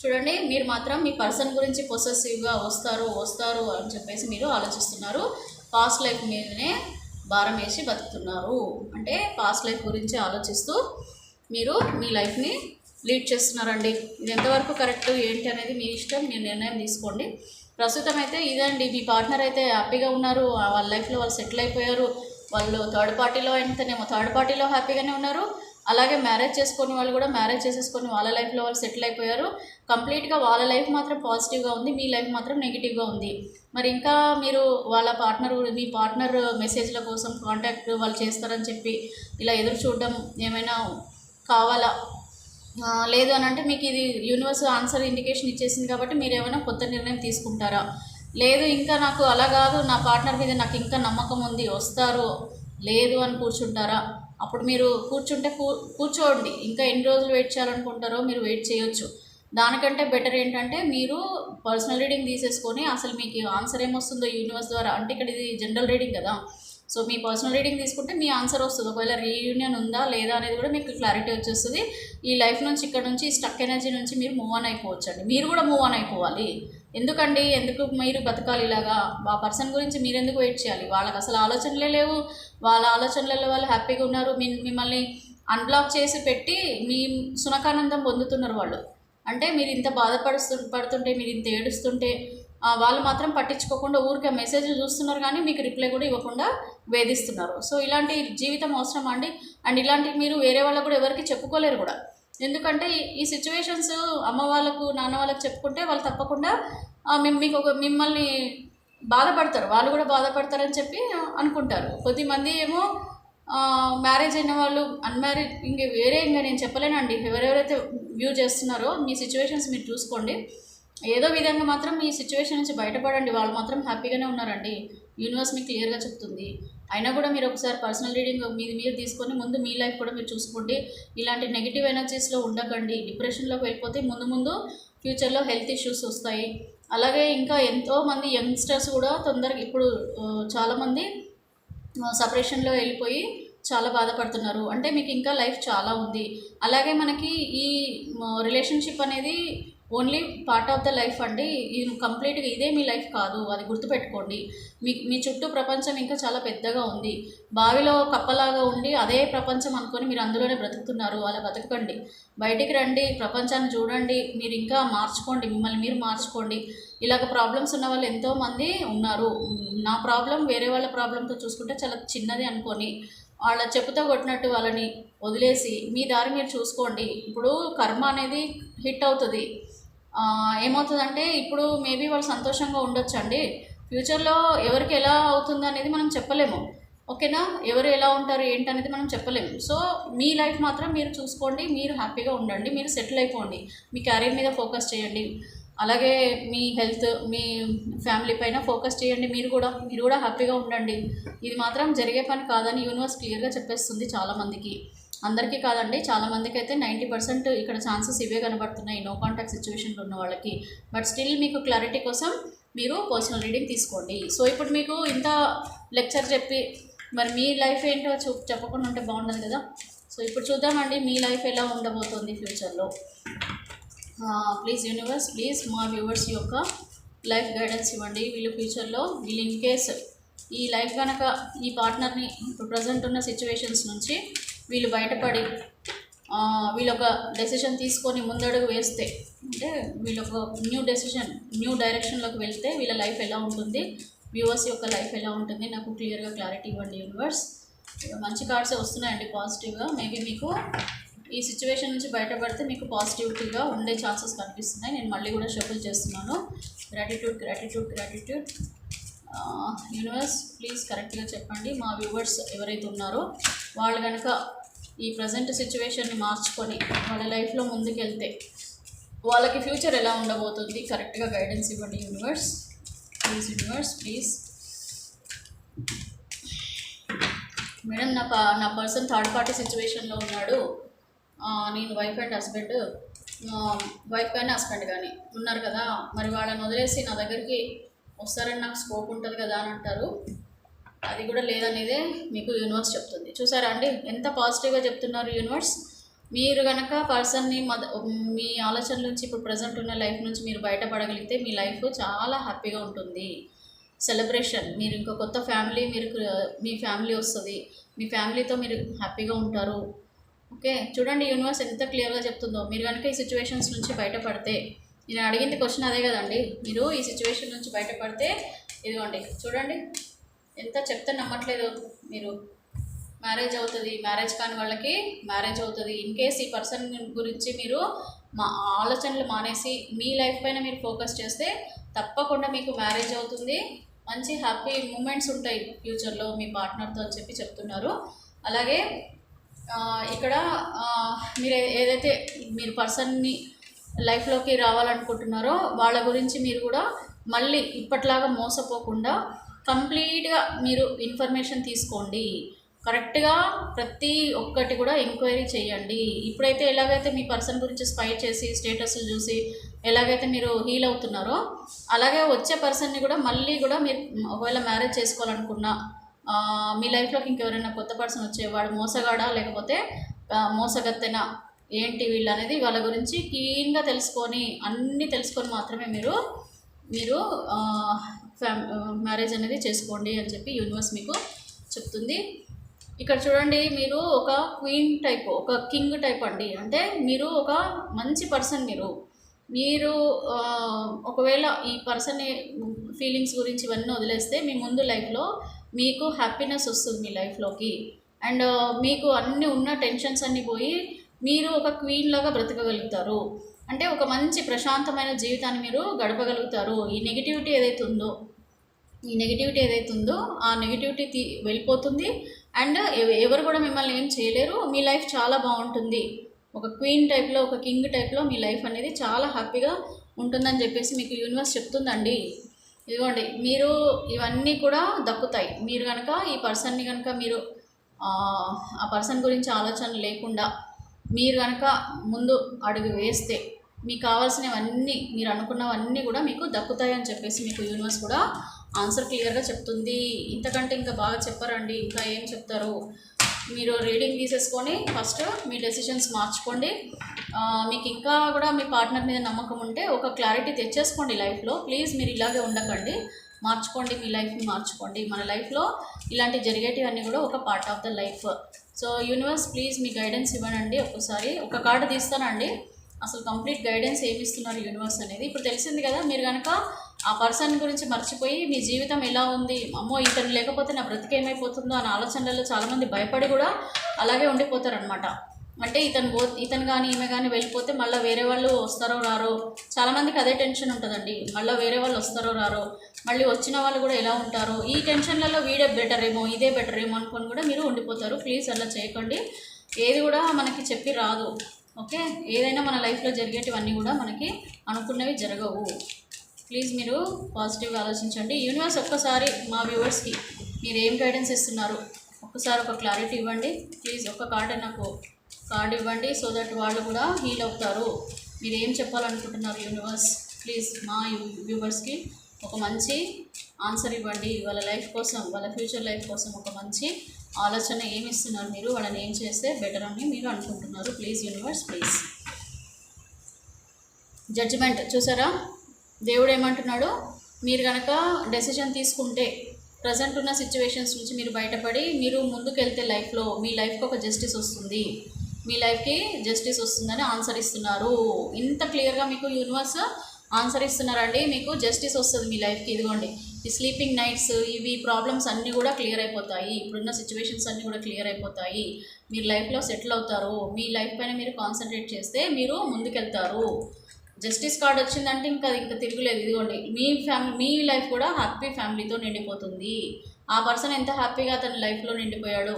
చూడండి, మీరు మాత్రం మీ పర్సన్ గురించి పొసెసివ్గా వస్తారు అని చెప్పేసి మీరు ఆలోచిస్తున్నారు. పాస్ట్ లైఫ్ మీదనే భారం వేసి బతుకుతున్నారు. అంటే పాస్ట్ లైఫ్ గురించి ఆలోచిస్తూ మీరు మీ లైఫ్ని లీడ్ చేస్తున్నారండి. ఇది ఎంతవరకు కరెక్ట్ ఏంటి అనేది మీ ఇష్టం, మీరు నిర్ణయం తీసుకోండి. ప్రస్తుతం అయితే ఇదండి, మీ పార్ట్నర్ అయితే హ్యాపీగా ఉన్నారు, వాళ్ళ లైఫ్లో వాళ్ళు సెటిల్ అయిపోయారు. వాళ్ళు థర్డ్ పార్టీలో అయితేనేమో థర్డ్ పార్టీలో హ్యాపీగానే ఉన్నారు. అలాగే మ్యారేజ్ చేసుకొని వాళ్ళు కూడా మ్యారేజ్ చేసేసుకొని వాళ్ళ లైఫ్లో వాళ్ళు సెటిల్ అయిపోయారు. కంప్లీట్గా వాళ్ళ లైఫ్ మాత్రం పాజిటివ్గా ఉంది, మీ లైఫ్ మాత్రం నెగిటివ్గా ఉంది. మరి ఇంకా మీరు మీ పార్ట్నర్ మెసేజ్ల కోసం కాంటాక్ట్ వాళ్ళు చేస్తారని చెప్పి ఇలా ఎదురు చూడడం ఏమైనా కావాలా? లేదు అని అంటే మీకు ఇది యూనివర్స్ ఆన్సర్ ఇండికేషన్ ఇచ్చేసింది కాబట్టి మీరు ఏమైనా కొత్త నిర్ణయం తీసుకుంటారా? లేదు ఇంకా నాకు అలా కాదు, నా పార్ట్నర్ మీద నాకు ఇంకా నమ్మకం ఉంది, వస్తారు, లేదు అని కూర్చుంటారా? అప్పుడు మీరు కూర్చోండి. ఇంకా ఎన్ని రోజులు వెయిట్ చేయాలనుకుంటారో మీరు వెయిట్ చేయొచ్చు. దానికంటే బెటర్ ఏంటంటే మీరు పర్సనల్ రీడింగ్ తీసేసుకొని అసలు మీకు ఆన్సర్ ఏమొస్తుందో యూనివర్స్ ద్వారా, అంటే ఇక్కడ ఇది జనరల్ రీడింగ్ కదా. సో మీ పర్సనల్ రీడింగ్ తీసుకుంటే మీ ఆన్సర్ వస్తుంది. ఒకవేళ రీయూనియన్ ఉందా లేదా అనేది కూడా మీకు క్లారిటీ వచ్చేస్తుంది. ఈ లైఫ్ నుంచి, ఇక్కడ నుంచి స్టక్ ఎనర్జీ నుంచి మీరు మూవ్ ఆన్ అయిపోవచ్చండి. మీరు కూడా మూవ్ ఆన్ అయిపోవాలి. ఎందుకు మీరు బతకాలి ఇలాగా? ఆ పర్సన్ గురించి మీరు ఎందుకు వెయిట్ చేయాలి? వాళ్ళకి అసలు ఆలోచనలే లేవు. వాళ్ళ ఆలోచనలలో వాళ్ళు హ్యాపీగా ఉన్నారు. మిమ్మల్ని అన్బ్లాక్ చేసి పెట్టి మీ సునకానందం పొందుతున్నారు వాళ్ళు. అంటే మీరు ఇంత పడుతుంటే, మీరు ఇంత ఏడుస్తుంటే వాళ్ళు మాత్రం పట్టించుకోకుండా ఊరికే మెసేజ్లు చూస్తున్నారు కానీ మీకు రిప్లై కూడా ఇవ్వకుండా వేధిస్తున్నారు. సో ఇలాంటి జీవితం అవసరం అండి. అండ్ ఇలాంటివి మీరు వేరే వాళ్ళకు కూడా ఎవరికి చెప్పుకోలేరు కూడా. ఎందుకంటే ఈ సిచ్యువేషన్స్ అమ్మ వాళ్ళకు, నాన్న వాళ్ళకు చెప్పుకుంటే వాళ్ళు తప్పకుండా మిమ్మల్ని బాధపడతారు, వాళ్ళు కూడా బాధపడతారని చెప్పి అనుకుంటారు. కొద్దిమంది ఏమో మ్యారేజ్ అయిన వాళ్ళు, అన్మ్యారీడ్, ఇంకా నేను చెప్పలేనండి. ఎవరెవరైతే వ్యూ చేస్తున్నారో మీ సిచ్యువేషన్స్ మీరు చూసుకోండి. ఏదో విధంగా మాత్రం ఈ సిచ్యువేషన్ నుంచి బయటపడండి. వాళ్ళు మాత్రం హ్యాపీగానే ఉన్నారండి. యూనివర్స్ మీకు క్లియర్గా చెప్తుంది. అయినా కూడా మీరు ఒకసారి పర్సనల్ రీడింగ్ మీరు తీసుకొని ముందు మీ లైఫ్ కూడా మీరు చూసుకోండి. ఇలాంటి నెగిటివ్ ఎనర్జీస్లో ఉండకండి. డిప్రెషన్లోకి వెళ్ళిపోతే ముందు ఫ్యూచర్లో హెల్త్ ఇష్యూస్ వస్తాయి. అలాగే ఇంకా ఎంతోమంది యంగ్స్టర్స్ కూడా తొందరగా ఇప్పుడు చాలామంది సపరేషన్లో వెళ్ళిపోయి చాలా బాధపడుతున్నారు. అంటే మీకు ఇంకా లైఫ్ చాలా ఉంది. అలాగే మనకి ఈ రిలేషన్షిప్ అనేది only part of the life అండి. ఇది కంప్లీట్గా ఇదే మీ లైఫ్ కాదు, అది గుర్తుపెట్టుకోండి. మీ చుట్టూ ప్రపంచం ఇంకా చాలా పెద్దగా ఉంది. బావిలో కప్పలాగా ఉండి అదే ప్రపంచం అనుకొని మీరు అందులోనే బ్రతుకుతున్నారు. అలా బతకకండి, బయటికి రండి, ప్రపంచాన్ని చూడండి, మీరు ఇంకా మార్చుకోండి, మిమ్మల్ని మీరు మార్చుకోండి. ఇలాగ ప్రాబ్లమ్స్ ఉన్న వాళ్ళు ఎంతోమంది ఉన్నారు. నా ప్రాబ్లం వేరే వాళ్ళ ప్రాబ్లంతో చూసుకుంటే చాలా చిన్నది అనుకొని వాళ్ళ చెప్పుతో కొట్టినట్టు వాళ్ళని వదిలేసి మీ దారి మీరు చూసుకోండి. ఇప్పుడు కర్మ అనేది హిట్ అవుతుంది. ఏమవుతుందంటే ఇప్పుడు మేబీ వాళ్ళు సంతోషంగా ఉండొచ్చండి. ఫ్యూచర్లో ఎవరికి ఎలా అవుతుంది అనేది మనం చెప్పలేము. ఓకేనా? ఎవరు ఎలా ఉంటారు ఏంటనేది మనం చెప్పలేము. సో మీ లైఫ్ మాత్రం మీరు చూసుకోండి, మీరు హ్యాపీగా ఉండండి, మీరు సెటిల్ అయిపోండి, మీ క్యారియర్ మీద ఫోకస్ చేయండి. అలాగే మీ హెల్త్, మీ ఫ్యామిలీ పైన ఫోకస్ చేయండి. మీరు కూడా హ్యాపీగా ఉండండి. ఇది మాత్రం జరిగే పని కాదని యూనివర్స్ క్లియర్గా చెప్పేస్తుంది చాలామందికి. అందరికీ కాదండి, చాలామందికి అయితే 90% ఇక్కడ ఛాన్సెస్ ఇవే కనబడుతున్నాయి నో కాంటాక్ట్ సిచ్యువేషన్లో ఉన్న వాళ్ళకి. బట్ స్టిల్ మీకు క్లారిటీ కోసం మీరు పర్సనల్ రీడింగ్ తీసుకోండి. సో ఇప్పుడు మీకు ఇంత లెక్చర్ చెప్పి మరి మీ లైఫ్ ఏంటో చెప్పకుండా ఉంటే బాగుండదు కదా. సో ఇప్పుడు చూద్దామండి మీ లైఫ్ ఎలా ఉండబోతుంది ఫ్యూచర్లో. ప్లీజ్ యూనివర్స్, ప్లీజ్ మా వ్యూవర్స్ యొక్క లైఫ్ గైడెన్స్ ఇవ్వండి. వీళ్ళు ఫ్యూచర్లో వీళ్ళు ఇన్ కేస్ ఈ లైఫ్ కనుక ఈ పార్ట్నర్ని ఇప్పుడు ప్రజెంట్ ఉన్న సిచ్యువేషన్స్ నుంచి వీళ్ళు బయటపడి వీళ్ళొక డెసిషన్ తీసుకొని ముందడుగు వేస్తే, అంటే వీళ్ళొక న్యూ డైరెక్షన్లోకి వెళ్తే వీళ్ళ లైఫ్ ఎలా ఉంటుంది, వ్యూవర్స్ యొక్క లైఫ్ ఎలా ఉంటుంది, నాకు క్లియర్గా క్లారిటీ ఇవ్వండి యూనివర్స్. మంచి కార్డ్సే వస్తున్నాయండి పాజిటివ్గా. మేబీ మీకు ఈ సిచ్యువేషన్ నుంచి బయటపడితే మీకు పాజిటివిటీగా ఉండే ఛాన్సెస్ కనిపిస్తున్నాయి. నేను మళ్ళీ కూడా షఫుల్ చేస్తున్నాను. గ్రాటిట్యూడ్. యూనివర్స్ ప్లీజ్ కరెక్ట్గా చెప్పండి. మా వ్యూవర్స్ ఎవరైతే ఉన్నారో వాళ్ళు కనుక ఈ ప్రజెంట్ సిచ్యువేషన్ని మార్చుకొని వాళ్ళ లైఫ్లో ముందుకెళ్తే వాళ్ళకి ఫ్యూచర్ ఎలా ఉండబోతుంది, కరెక్ట్గా గైడెన్స్ ఇవ్వండి యూనివర్స్. ప్లీజ్. మేడం నా పర్సన్ థర్డ్ పార్టీ సిచ్యువేషన్లో ఉన్నాడు. నేను వైఫ్ అండ్ హస్బెండ్, వైఫ్ కానీ హస్బెండ్ కానీ ఉన్నారు కదా, మరి వాళ్ళని వదిలేసి నా దగ్గరికి వస్తారని నాకు స్కోప్ ఉంటుంది కదా అని అంటారు. అది కూడా లేదనేదే మీకు యూనివర్స్ చెప్తుంది. చూసారా అండి ఎంత పాజిటివ్గా చెప్తున్నారు యూనివర్స్. మీరు కనుక పర్సన్ని మీ ఆలోచనల నుంచి ఇప్పుడు ప్రజెంట్ ఉన్న లైఫ్ నుంచి మీరు బయటపడగలిగితే మీ లైఫ్ చాలా హ్యాపీగా ఉంటుంది. సెలబ్రేషన్, మీరు ఇంకో కొత్త ఫ్యామిలీ, మీ ఫ్యామిలీ వస్తుంది, మీ ఫ్యామిలీతో మీరు హ్యాపీగా ఉంటారు. ఓకే, చూడండి యూనివర్స్ ఎంత క్లియర్గా చెప్తుందో. మీరు కనుక ఈ సిచ్యువేషన్స్ నుంచి బయటపడితే, నేను అడిగింది క్వశ్చన్ అదే కదండి, మీరు ఈ సిచ్యువేషన్ నుంచి బయటపడితే ఇదిగోండి చూడండి ఎంత చెప్తే నమ్మట్లేదు మీరు. మ్యారేజ్ అవుతుంది, మ్యారేజ్ కాని వాళ్ళకి మ్యారేజ్ అవుతుంది. ఇన్ కేస్ ఈ పర్సన్ గురించి మీరు మా ఆలోచనలు మానేసి మీ లైఫ్ పైన మీరు ఫోకస్ చేస్తే తప్పకుండా మీకు మ్యారేజ్ అవుతుంది. మంచి హ్యాపీ మూమెంట్స్ ఉంటాయి ఫ్యూచర్లో మీ పార్ట్నర్తో అని చెప్పి చెప్తున్నారు. అలాగే ఇక్కడ మీరు ఏదైతే మీరు పర్సన్ని లైఫ్లోకి రావాలనుకుంటున్నారో వాళ్ళ గురించి మీరు కూడా మళ్ళీ ఇప్పట్లాగా మోసపోకుండా కంప్లీట్గా మీరు ఇన్ఫర్మేషన్ తీసుకోండి. కరెక్ట్గా ప్రతి ఒక్కటి కూడా ఎంక్వైరీ చేయండి. ఇప్పుడైతే ఎలాగైతే మీ పర్సన్ గురించి స్పై చేసి స్టేటస్లు చూసి ఎలాగైతే మీరు హీల్ అవుతున్నారో అలాగే వచ్చే పర్సన్ని కూడా మళ్ళీ కూడా మీరు ఒకవేళ మ్యారేజ్ చేసుకోవాలనుకున్నా మీ లైఫ్లోకి ఇంకెవరైనా కొత్త పర్సన్ వచ్చేవాడు మోసగాడా లేకపోతే మోసగత్తెనా ఏంటి వీళ్ళు అనేది వాళ్ళ గురించి క్లీన్గా తెలుసుకొని అన్నీ తెలుసుకొని మాత్రమే మీరు మ్యారేజ్ అనేది చేసుకోండి అని చెప్పి యూనివర్స్ మీకు చెప్తుంది. ఇక్కడ చూడండి మీరు ఒక క్వీన్ టైప్, ఒక కింగ్ టైప్ అండి. అంటే మీరు ఒక మంచి పర్సన్. మీరు ఒకవేళ ఈ పర్సన్ ఫీలింగ్స్ గురించి ఇవన్నీ వదిలేస్తే మీ ముందు లైఫ్లో మీకు హ్యాపీనెస్ వస్తుంది మీ లైఫ్లోకి. అండ్ మీకు అన్నీ ఉన్న టెన్షన్స్ అన్నీ పోయి మీరు ఒక క్వీన్ లాగా బ్రతకగలుగుతారు. అంటే ఒక మంచి ప్రశాంతమైన జీవితాన్ని మీరు గడపగలుగుతారు. ఈ నెగిటివిటీ ఏదైతే ఉందో ఆ నెగిటివిటీ వెళ్ళిపోతుంది. అండ్ ఎవరు కూడా మిమ్మల్ని ఏం చేయలేరు. మీ లైఫ్ చాలా బాగుంటుంది. ఒక క్వీన్ టైప్లో, ఒక కింగ్ టైప్లో మీ లైఫ్ అనేది చాలా హ్యాపీగా ఉంటుందని చెప్పేసి మీకు యూనివర్స్ చెప్తుందండి. ఇదిగోండి మీరు ఇవన్నీ కూడా దక్కుతాయి. మీరు కనుక ఈ పర్సన్ని కనుక మీరు ఆ పర్సన్ గురించి ఆలోచన లేకుండా మీరు కనుక ముందు అడుగు వేస్తే మీకు కావాల్సినవన్నీ మీరు అనుకున్నవన్నీ కూడా మీకు దక్కుతాయి అని చెప్పేసి మీకు యూనివర్స్ కూడా ఆన్సర్ క్లియర్గా చెప్తుంది. ఇంతకంటే ఇంకా బాగా చెప్పారండి. ఇంకా ఏం చెప్తారు? మీరు రీడింగ్ తీసేసుకొని ఫస్ట్ మీ డెసిషన్స్ మార్చుకోండి. మీకు ఇంకా కూడా మీ పార్ట్నర్ మీద నమ్మకం ఉంటే ఒక క్లారిటీ తెచ్చేసుకోండి లైఫ్లో. ప్లీజ్ మీరు ఇలాగే ఉండకండి, మార్చుకోండి, మీ లైఫ్ని మార్చుకోండి. మన లైఫ్లో ఇలాంటి జరిగేటివన్నీ కూడా ఒక part of the life. So universe please మీ గైడెన్స్ ఇవ్వనండి. ఒక్కసారి ఒక కార్డు తీస్తానండి, అసలు కంప్లీట్ గైడెన్స్ ఏమి ఇస్తున్నారు యూనివర్స్ అనేది. ఇప్పుడు తెలిసింది కదా, మీరు కనుక ఆ పర్సన్ గురించి మర్చిపోయి మీ జీవితం ఎలా ఉంది, అమ్మో ఇతను లేకపోతే నా బ్రతికి ఏమైపోతుందో అనే ఆలోచనలలో చాలామంది భయపడి కూడా అలాగే ఉండిపోతారనమాట. అంటే ఇతను కానీ ఈమె కానీ వెళ్ళిపోతే మళ్ళీ వేరే వాళ్ళు వస్తారో రారో, చాలామందికి అదే టెన్షన్ ఉంటుందండి. మళ్ళీ వేరే వాళ్ళు వస్తారో రారో, మళ్ళీ వచ్చిన వాళ్ళు కూడా ఎలా ఉంటారో, ఈ టెన్షన్లలో వీడే బెటర్ ఏమో, ఇదే బెటర్ ఏమో అనుకొని కూడా మీరు ఉండిపోతారు. ప్లీజ్ అలా చేయకండి. ఏది కూడా మనకి చెప్పి రాదు. ఓకే, ఏదైనా మన లైఫ్లో జరిగేటివన్నీ కూడా మనకి అనుకున్నవి జరగవు. ప్లీజ్ మీరు పాజిటివ్గా ఆలోచించండి. యూనివర్స్ ఒక్కసారి మా వ్యూవర్స్కి మీరు ఏం గైడెన్స్ ఇస్తున్నారు ఒక్కసారి ఒక క్లారిటీ ఇవ్వండి ప్లీజ్. ఒక కార్డు ఇవ్వండి, సో దట్ వాళ్ళు కూడా హీల్ అవుతారు. మీరు ఏం చెప్పాలనుకుంటున్నారు యూనివర్స్? ప్లీజ్ మా వ్యూవర్స్కి ఒక మంచి ఆన్సర్ ఇవ్వండి. వాళ్ళ లైఫ్ కోసం, వాళ్ళ ఫ్యూచర్ లైఫ్ కోసం ఒక మంచి ఆలోచన ఏమి ఇస్తున్నారు మీరు? వాళ్ళని ఏం చేస్తే బెటర్ అని మీరు అనుకుంటున్నారు? Please universe please. జడ్జిమెంట్ చూసారా, దేవుడు ఏమంటున్నాడు? మీరు కనుక డెసిషన్ తీసుకుంటే ప్రజెంట్ ఉన్న సిచ్యువేషన్స్ నుంచి మీరు బయటపడి మీరు ముందుకెళ్తే లైఫ్లో మీ లైఫ్కి ఒక జస్టిస్ వస్తుంది, మీ లైఫ్కి జస్టిస్ వస్తుందని ఆన్సర్ ఇస్తున్నారు. ఇంత క్లియర్గా మీకు యూనివర్స్ ఆన్సర్ ఇస్తున్నారండి. మీకు జస్టిస్ వస్తుంది మీ లైఫ్కి. ఇదిగోండి, ఈ స్లీపింగ్ నైట్స్, ఇవి ప్రాబ్లమ్స్ అన్నీ కూడా క్లియర్ అయిపోతాయి. ఇప్పుడున్న సిచ్యువేషన్స్ అన్నీ కూడా క్లియర్ అయిపోతాయి. మీరు లైఫ్లో సెటిల్ అవుతారు. మీ లైఫ్ పైన మీరు కాన్సన్ట్రేట్ చేస్తే మీరు ముందుకెళ్తారు. జస్టిస్ కార్డ్ వచ్చిందంటే ఇంకా తిరుగులేదు. ఇదిగోండి, మీ లైఫ్ కూడా హ్యాపీ ఫ్యామిలీతో నిండిపోతుంది. ఆ పర్సన్ ఎంత హ్యాపీగా తన లైఫ్లో నిండిపోయాడు,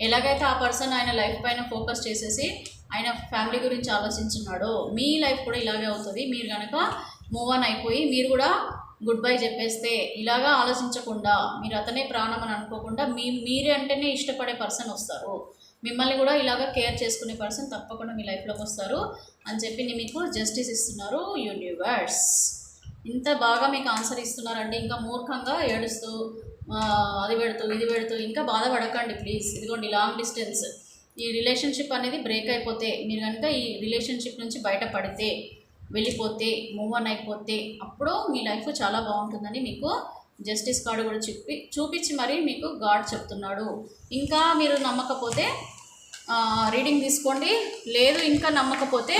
ఎలాగైతే ఆ పర్సన్ ఆయన లైఫ్ పైన ఫోకస్ చేసేసి ఆయన ఫ్యామిలీ గురించి ఆలోచించున్నాడో మీ లైఫ్ కూడా ఇలాగే అవుతుంది. మీరు కనుక మూవ్ ఆన్ అయిపోయి మీరు కూడా గుడ్ బై చెప్పేస్తే, ఇలాగా ఆలోచించకుండా మీరు అతనే ప్రాణం అని అనుకోకుండా మీరే అంటేనే ఇష్టపడే పర్సన్ వస్తారు. మిమ్మల్ని కూడా ఇలాగ కేర్ చేసుకునే పర్సన్ తప్పకుండా మీ లైఫ్లోకి వస్తారు అని చెప్పి మీకు జస్టిస్ ఇస్తున్నారు యూనివర్స్. ఇంత బాగా మీకు ఆన్సర్ ఇస్తున్నారండి. ఇంకా మూర్ఖంగా ఏడుస్తూ అది పెడుతూ ఇది పెడుతూ ఇంకా బాధపడకండి ప్లీజ్. ఇదిగోండి, లాంగ్ డిస్టెన్స్ ఈ రిలేషన్షిప్ అనేది బ్రేక్ అయిపోతే, మీరు కనుక ఈ రిలేషన్షిప్ నుంచి బయటపడితే, వెళ్ళిపోతే, మూవ్ ఆన్ అయిపోతే అప్పుడు మీ లైఫ్ చాలా బాగుంటుందని మీకు జస్టిస్ కార్డు కూడా చూపించి మరీ మీకు గాడ్ చెప్తున్నాడు. ఇంకా మీరు నమ్మకపోతే రీడింగ్ తీసుకోండి, లేదు ఇంకా నమ్మకపోతే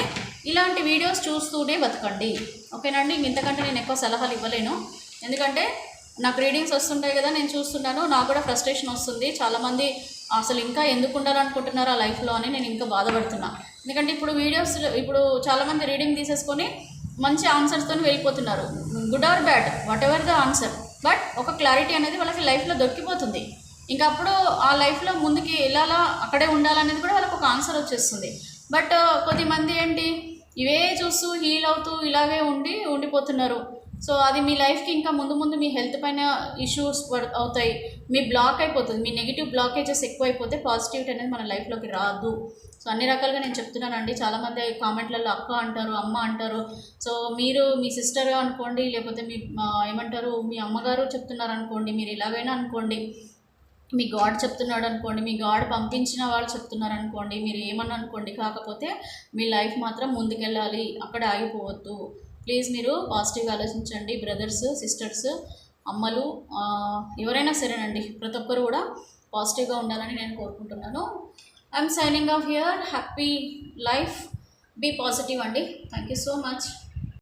ఇలాంటి వీడియోస్ చూస్తూనే బతకండి. ఓకేనండి, ఇంతకంటే నేను ఎక్కువ సలహాలు ఇవ్వలేను. ఎందుకంటే నాకు రీడింగ్స్ వస్తుంటాయి కదా, నేను చూస్తున్నాను, నాకు కూడా ఫ్రస్ట్రేషన్ వస్తుంది. చాలామంది అసలు ఇంకా ఎందుకు ఉండాలనుకుంటున్నారు ఆ లైఫ్లో అని నేను ఇంకా బాధపడుతున్నా. ఎందుకంటే ఇప్పుడు చాలామంది రీడింగ్ తీసేసుకొని మంచి ఆన్సర్స్తో వెళ్ళిపోతున్నారు. Good or bad, what ever the answer, but ఒక క్లారిటీ అనేది వాళ్ళకి లైఫ్లో దొరికిపోతుంది. ఇంకా అప్పుడు ఆ లైఫ్లో ముందుకి వెళ్ళాలా, అక్కడే ఉండాలనేది కూడా వాళ్ళకి ఒక ఆన్సర్ వచ్చేస్తుంది. బట్ కొద్దిమంది ఏంటి, ఇవే చూస్తూ హీల్ అవుతూ ఇలాగే ఉండిపోతున్నారు. సో అది మీ లైఫ్కి ఇంకా ముందు మీ హెల్త్ పైన ఇష్యూస్ అవుతాయి. మీ బ్లాక్ అయిపోతుంది, మీ నెగిటివ్ బ్లాకేజెస్ ఎక్కువైపోతే పాజిటివిటీ అనేది మన లైఫ్లోకి రాదు. సో అన్ని రకాలుగా నేను చెప్తున్నానండి. చాలామంది కామెంట్లలో అక్క అంటారు, అమ్మ అంటారు. సో మీరు మీ సిస్టర్ అనుకోండి, లేకపోతే మీ అమ్మగారు చెప్తున్నారు అనుకోండి, మీరు ఎలాగైనా అనుకోండి, మీ గాడ్ చెప్తున్నాడు అనుకోండి, మీ గాడ్ పంపించిన వాళ్ళు చెప్తున్నారు అనుకోండి, మీరు ఏమన్నా అనుకోండి. కాకపోతే మీ లైఫ్ మాత్రం ముందుకెళ్ళాలి, అక్కడ ఆగిపోవద్దు. ప్లీజ్ మీరు పాజిటివ్గా ఆలోచించండి. బ్రదర్స్, సిస్టర్స్, అమ్మలు, ఎవరైనా సరేనండి, ప్రతి ఒక్కరు కూడా పాజిటివ్గా ఉండాలని నేను కోరుకుంటున్నాను. I'm signing off here. Happy life, be positive అండి. Thank you so much.